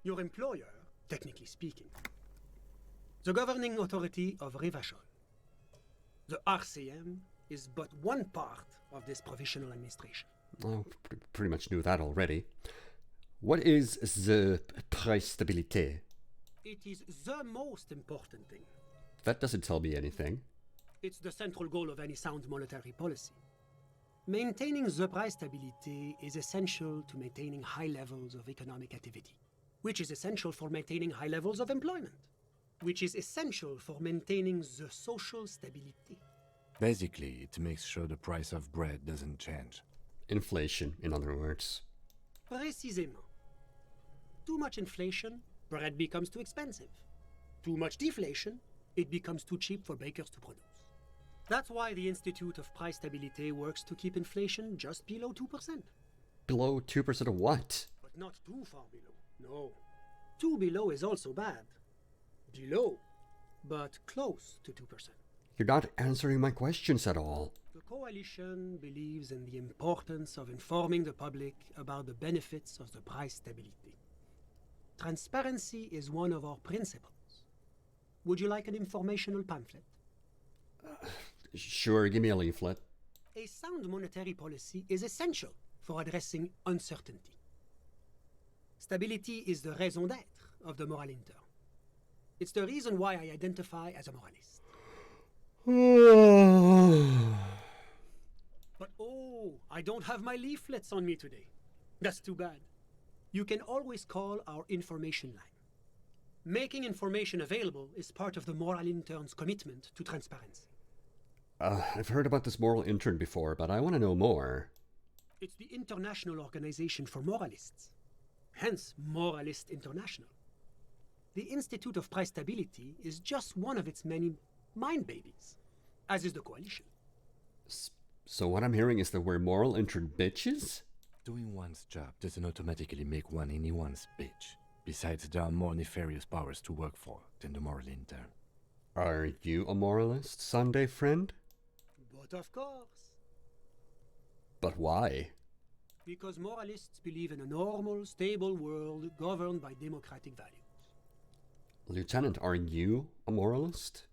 Your employer, technically speaking. The governing authority of Revachol. The RCM is but one part of this provisional administration. Oh, pretty much knew that already. What is the price stabilité? It is the most important thing. That doesn't tell me anything. It's the central goal of any sound monetary policy. Maintaining the price stability is essential to maintaining high levels of economic activity, which is essential for maintaining high levels of employment, which is essential for maintaining the social stability. Basically, it makes sure the price of bread doesn't change. Inflation, in other words. Précisément. Too much inflation, bread becomes too expensive. Too much deflation, it becomes too cheap for bakers to produce. That's why the Institute of Price Stabilité works to keep inflation just below 2%. Below 2% of what? But not too far below. No. Too below is also bad. Below, but close to 2%. You're not answering my questions at all. The coalition believes in the importance of informing the public about the benefits of the price stability. Transparency is one of our principles. Would you like an informational pamphlet? Sure, give me a leaflet. A sound monetary policy is essential for addressing uncertainty. Stability is the raison d'être of the Moral Intern. It's the reason why I identify as a moralist. But oh, I don't have my leaflets on me today. That's too bad. You can always call our information line. Making information available is part of the Moral Intern's commitment to transparency. I've heard about this moral intern before, but I want to know more. It's the International Organization for Moralists, hence Moralist International. The Institute of Price Stability is just one of its many mind babies, as is the coalition. So what I'm hearing is that we're moral intern bitches? Doing one's job doesn't automatically make one anyone's bitch. Besides, there are more nefarious powers to work for than the Moral Intern. Are you a moralist, Sunday friend? But of course, But why? because moralists believe in a normal, stable world governed by democratic values. Lieutenant, are you a moralist?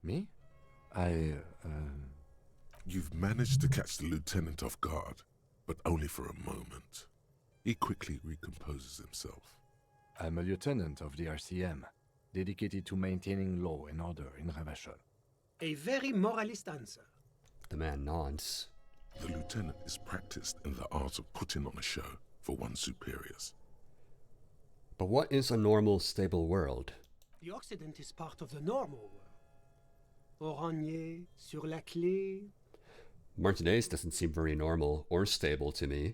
Me? You've managed to catch the lieutenant off guard, but only for a moment. He quickly recomposes himself. I'm a lieutenant of the RCM, dedicated to maintaining law and order in Revachol. A very moralist answer. The man nods. The lieutenant is practiced in the art of putting on a show for one's superiors. But what is a normal, stable world? The Occident is part of the normal world. Oranje, Sur-la-Clé. Martinez doesn't seem very normal or stable to me.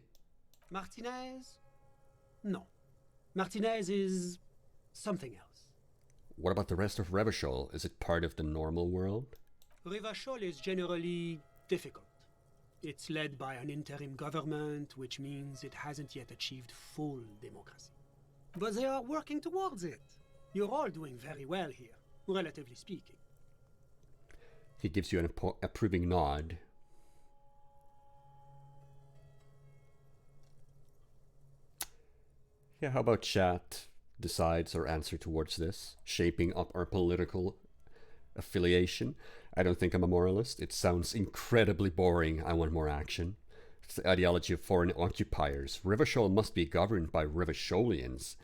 Martinez? No. Martinez is something else. What about the rest of Revachol? Is it part of the normal world? Revachol is generally difficult. It's led by an interim government, which means it hasn't yet achieved full democracy. But they are working towards it. You're all doing very well here, relatively speaking. He gives you an approving nod. Yeah, how about chat decides our answer towards this, shaping up our political affiliation? I don't think I'm a moralist. It sounds incredibly boring. I want more action. It's the ideology of foreign occupiers. Rivashol must be governed by Rivasholians.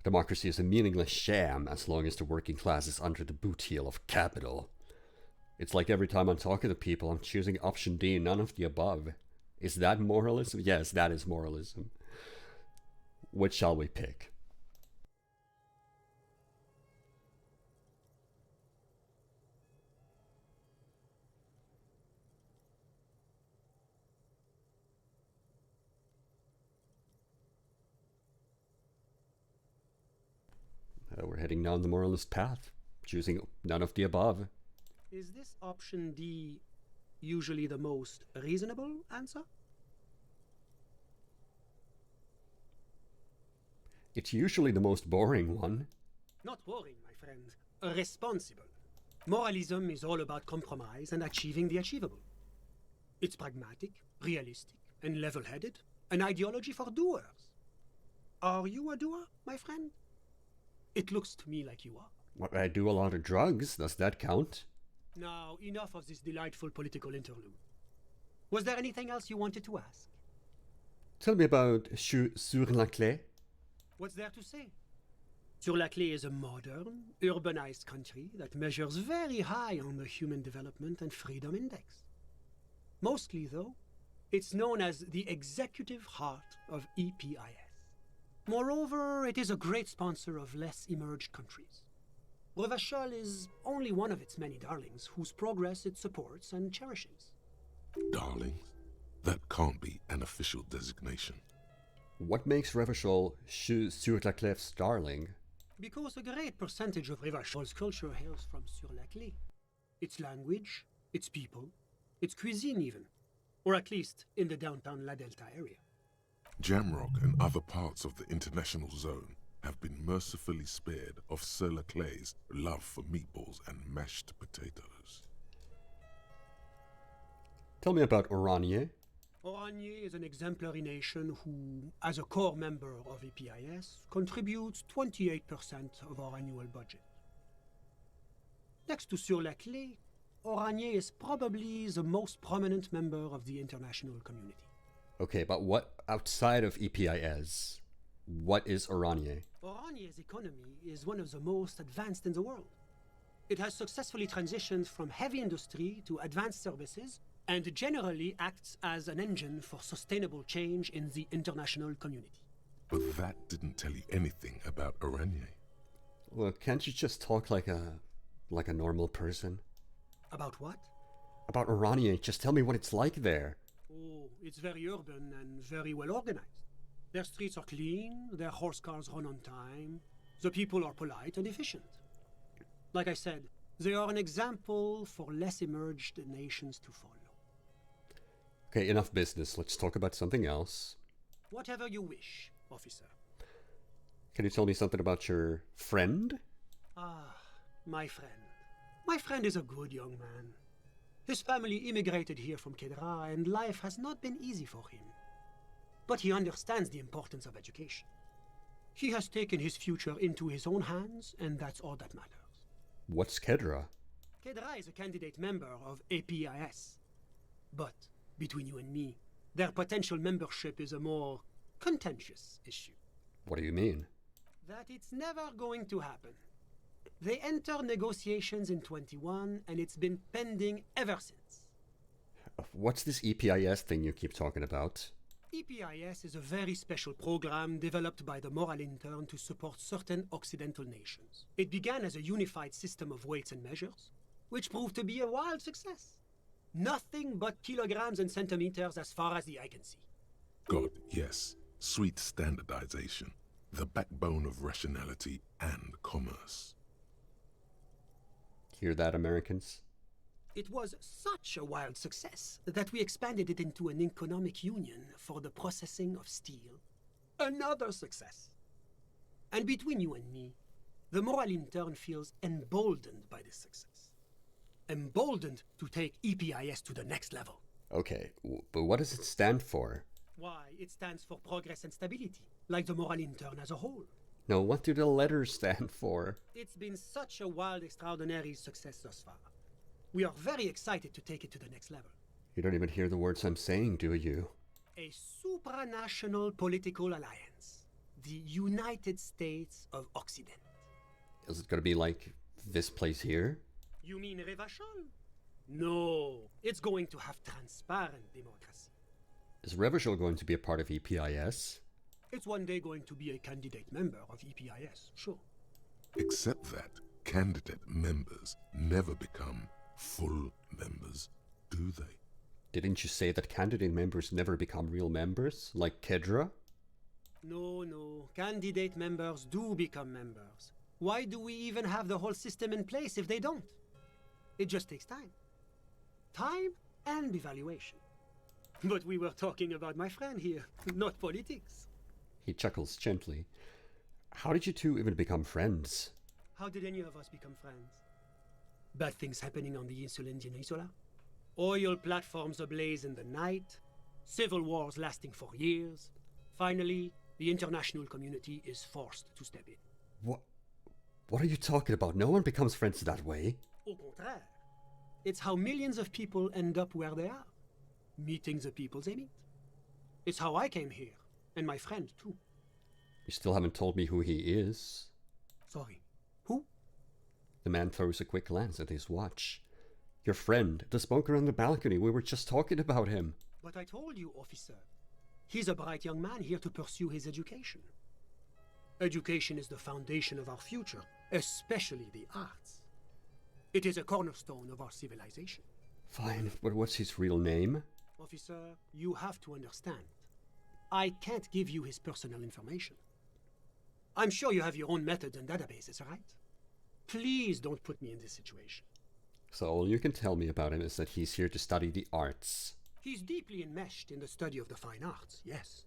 Democracy is a meaningless sham as long as the working class is under the boot heel of capital. It's like every time I'm talking to people, I'm choosing option D, none of the above. Is that moralism? Yes, that is moralism. What shall we pick? We're heading down the moralist path, choosing none of the above. Is this option D usually the most reasonable answer? It's usually the most boring one. Not boring, my friend. Responsible. Moralism is all about compromise and achieving the achievable. It's pragmatic, realistic, and level-headed. An ideology for doers. Are you a doer, my friend? It looks to me like you are. Well, I do a lot of drugs. Does that count? Now, enough of this delightful political interlude. Was there anything else you wanted to ask? Tell me about Sur la Clé. What's there to say? Sur-la-Clé is a modern, urbanized country that measures very high on the Human Development and Freedom Index. Mostly, though, it's known as the executive heart of EPIS. Moreover, it is a great sponsor of less emerged countries. Revachol is only one of its many darlings whose progress it supports and cherishes. Darlings? That can't be an official designation. What makes Revachol Sur la Clé's darling? Because a great percentage of Revachol's culture hails from Sur-la-Clé. Its language, its people, its cuisine even. Or at least in the downtown La Delta area. Jamrock and other parts of the international zone have been mercifully spared of Sur la Clé's love for meatballs and mashed potatoes. Tell me about Oranje. Oranje is an exemplary nation who, as a core member of EPIS, contributes 28% of our annual budget. Next to Sur-la-Clé, Oranje is probably the most prominent member of the international community. Okay, but what outside of EPIS? What is Oranje? Oranje's economy is one of the most advanced in the world. It has successfully transitioned from heavy industry to advanced services and generally acts as an engine for sustainable change in the international community. But that didn't tell you anything about Oranje. Well, can't you just talk like a normal person? About what? About Oranje, just tell me what it's like there. Oh, it's very urban and very well organized. Their streets are clean, their horse cars run on time, the people are polite and efficient. Like I said, they are an example for less emerged nations to follow. Okay, enough business. Let's talk about something else. Whatever you wish, officer. Can you tell me something about your friend? Ah, my friend. My friend is a good young man. His family immigrated here from Kedra, and life has not been easy for him. But he understands the importance of education. He has taken his future into his own hands, and that's all that matters. What's Kedra? Kedra is a candidate member of APIS. But, between you and me, their potential membership is a more contentious issue. What do you mean? That it's never going to happen. They entered negotiations in 21, and it's been pending ever since. What's this EPIS thing you keep talking about? EPIS is a very special program developed by the Moral Intern to support certain Occidental nations. It began as a unified system of weights and measures, which proved to be a wild success. Nothing but kilograms and centimeters as far as the eye can see. God, yes. Sweet standardization. The backbone of rationality and commerce. Hear that, Americans? It was such a wild success that we expanded it into an economic union for the processing of steel. Another success. And between you and me, the Moral Intern feels emboldened by this success. Emboldened to take EPIS to the next level. Okay, but what does it stand for? Why, it stands for progress and stability. like the moral intern as a whole. No, what do the letters stand for? It's been such a wild, extraordinary success thus far. We are very excited to take it to the next level. You don't even hear the words I'm saying, do you? A supranational political alliance. The United States of Occident. Is it going to be like this place here? You mean Revachol? No, it's going to have transparent democracy. Is Revachol going to be a part of EPIS? It's one day going to be a candidate member of EPIS, sure. Except that candidate members never become full members, do they? Didn't you say that candidate members never become real members, like Kedra? No, candidate members do become members. Why do we even have the whole system in place if they don't? It just takes time. Time and evaluation. But we were talking about my friend here, not politics. He chuckles gently. How did you two even become friends? How did any of us become friends? Bad things happening on the Insulindian Peninsula? Oil platforms ablaze in the night? Civil wars lasting for years? Finally, the international community is forced to step in. What are you talking about? No one becomes friends that way. Au contraire. It's how millions of people end up where they are. Meeting the people they meet. It's how I came here, and my friend too. You still haven't told me who he is. Sorry. Who? The man throws a quick glance at his watch. Your friend, the smoker on the balcony. We were just talking about him. But I told you, officer. He's a bright young man here to pursue his education. Education is the foundation of our future, especially the arts. It is a cornerstone of our civilization. Fine, but what's his real name? Officer, you have to understand. I can't give you his personal information. I'm sure you have your own methods and databases, right? Please don't put me in this situation. So all you can tell me about him is that he's here to study the arts. He's deeply enmeshed in the study of the fine arts, yes.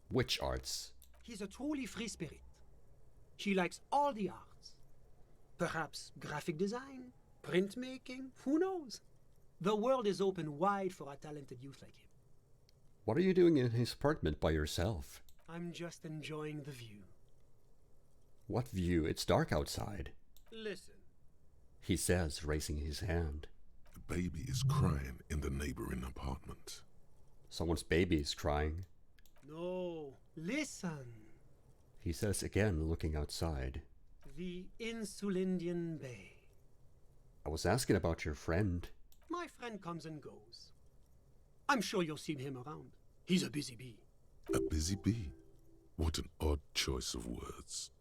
Which arts? He's a truly free spirit. He likes all the arts. Perhaps graphic design, printmaking, who knows? The world is open wide for a talented youth like him. What are you doing in his apartment by yourself? I'm just enjoying the view. What view? It's dark outside. Listen. He says, raising his hand. The baby is crying in the neighboring apartment. Someone's baby is crying. No, listen. He says again, looking outside. The Insulindian Bay. I was asking about your friend. My friend comes and goes. I'm sure you'll see him around. He's a busy bee. A busy bee? What an odd choice of words.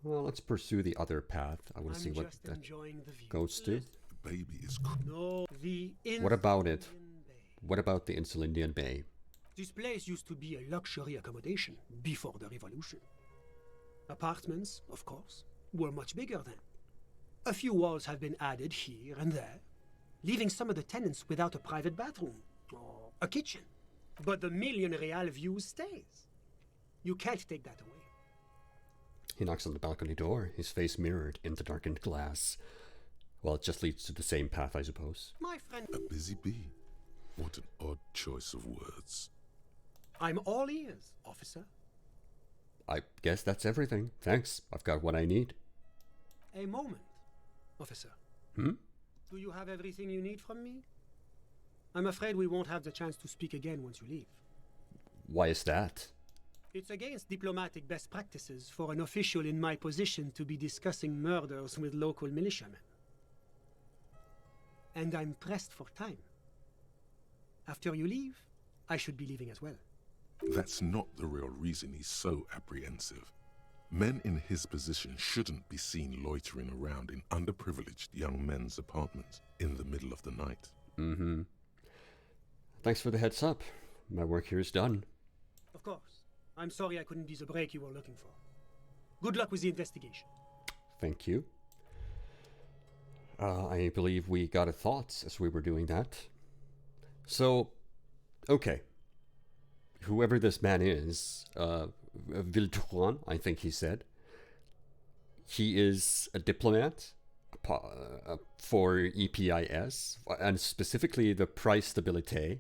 Well, let's pursue the other path. I want to see what that goes to. The baby is No, the What about it? Bay. What about the Insulindian Bay? This place used to be a luxury accommodation before the revolution. Apartments, of course, were much bigger then. A few walls have been added here and there, leaving some of the tenants without a private bathroom or a kitchen. But the million real view stays. You can't take that away. He knocks on the balcony door, his face mirrored in the darkened glass. Well, it just leads to the same path, I suppose. My friend... A busy bee? What an odd choice of words. I'm all ears, officer. I guess that's everything. Thanks. I've got what I need. A moment, officer. Hmm? Do you have everything you need from me? I'm afraid we won't have the chance to speak again once you leave. Why is that? It's against diplomatic best practices for an official in my position to be discussing murders with local militiamen. And I'm pressed for time. After you leave, I should be leaving as well. That's not the real reason he's so apprehensive. Men in his position shouldn't be seen loitering around in underprivileged young men's apartments in the middle of the night. Mm-hmm. Thanks for the heads up. My work here is done. Of course. I'm sorry I couldn't be the break you were looking for. Good luck with the investigation. Thank you. I believe we got a thought as we were doing that. So, okay. Whoever this man is, Vildor, I think he said, he is a diplomat for EPIS, and specifically the Price Stabilité,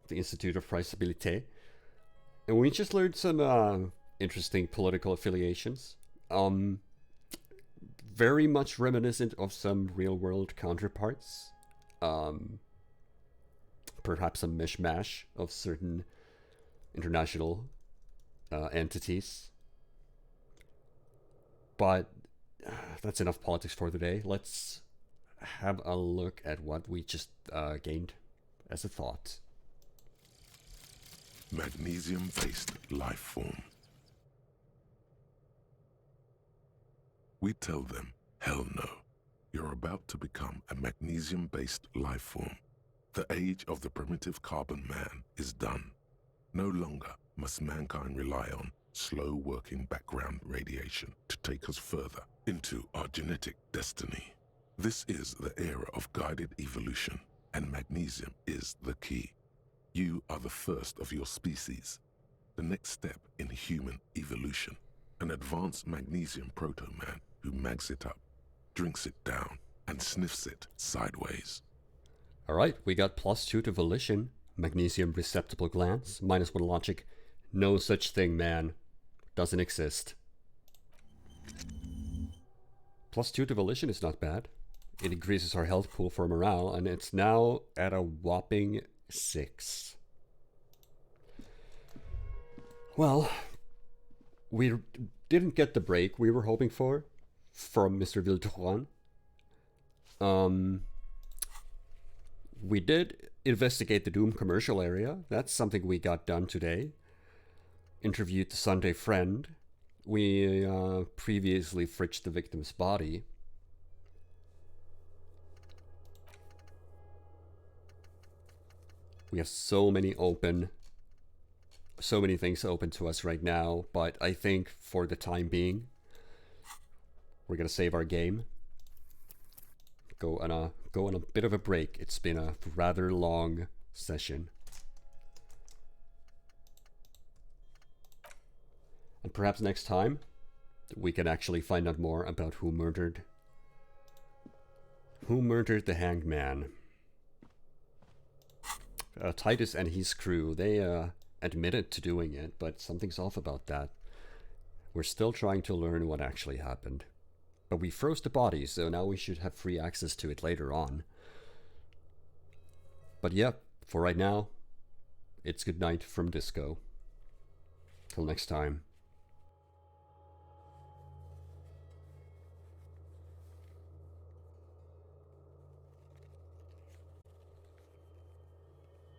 the Institute of Price Stabilité. And we just learned some interesting political affiliations. Very much reminiscent of some real-world counterparts. Perhaps a mishmash of certain international entities. But that's enough politics for today. Let's have a look at what we just gained as a thought. Magnesium-based life form. We tell them, hell no. You're about to become a magnesium-based life form. The age of the primitive carbon man is done. No longer must mankind rely on slow-working background radiation to take us further into our genetic destiny. This is the era of guided evolution, and magnesium is the key. You are the first of your species. The next step in human evolution. An advanced magnesium proto-man who mags it up, drinks it down, and sniffs it sideways. Alright, we got +2 to volition, magnesium receptacle glands, -1 logic. No such thing, man. Doesn't exist. +2 to volition is not bad. It increases our health pool for morale, and it's now at a whopping 6. Well, we didn't get the break we were hoping for from Mr. Vildor. We did investigate the Doom commercial area. That's something we got done today. Interviewed the Sunday friend. We previously fridged the victim's body. We have so many things open to us right now, but I think for the time being, we're gonna save our game. Go on a bit of a break. It's been a rather long session. And perhaps next time, we can actually find out more about who murdered the hanged man. Titus and his crew, they admitted to doing it, but something's off about that. We're still trying to learn what actually happened. But we froze the body, so now we should have free access to it later on. But yeah, for right now, it's good night from Disco. Till next time.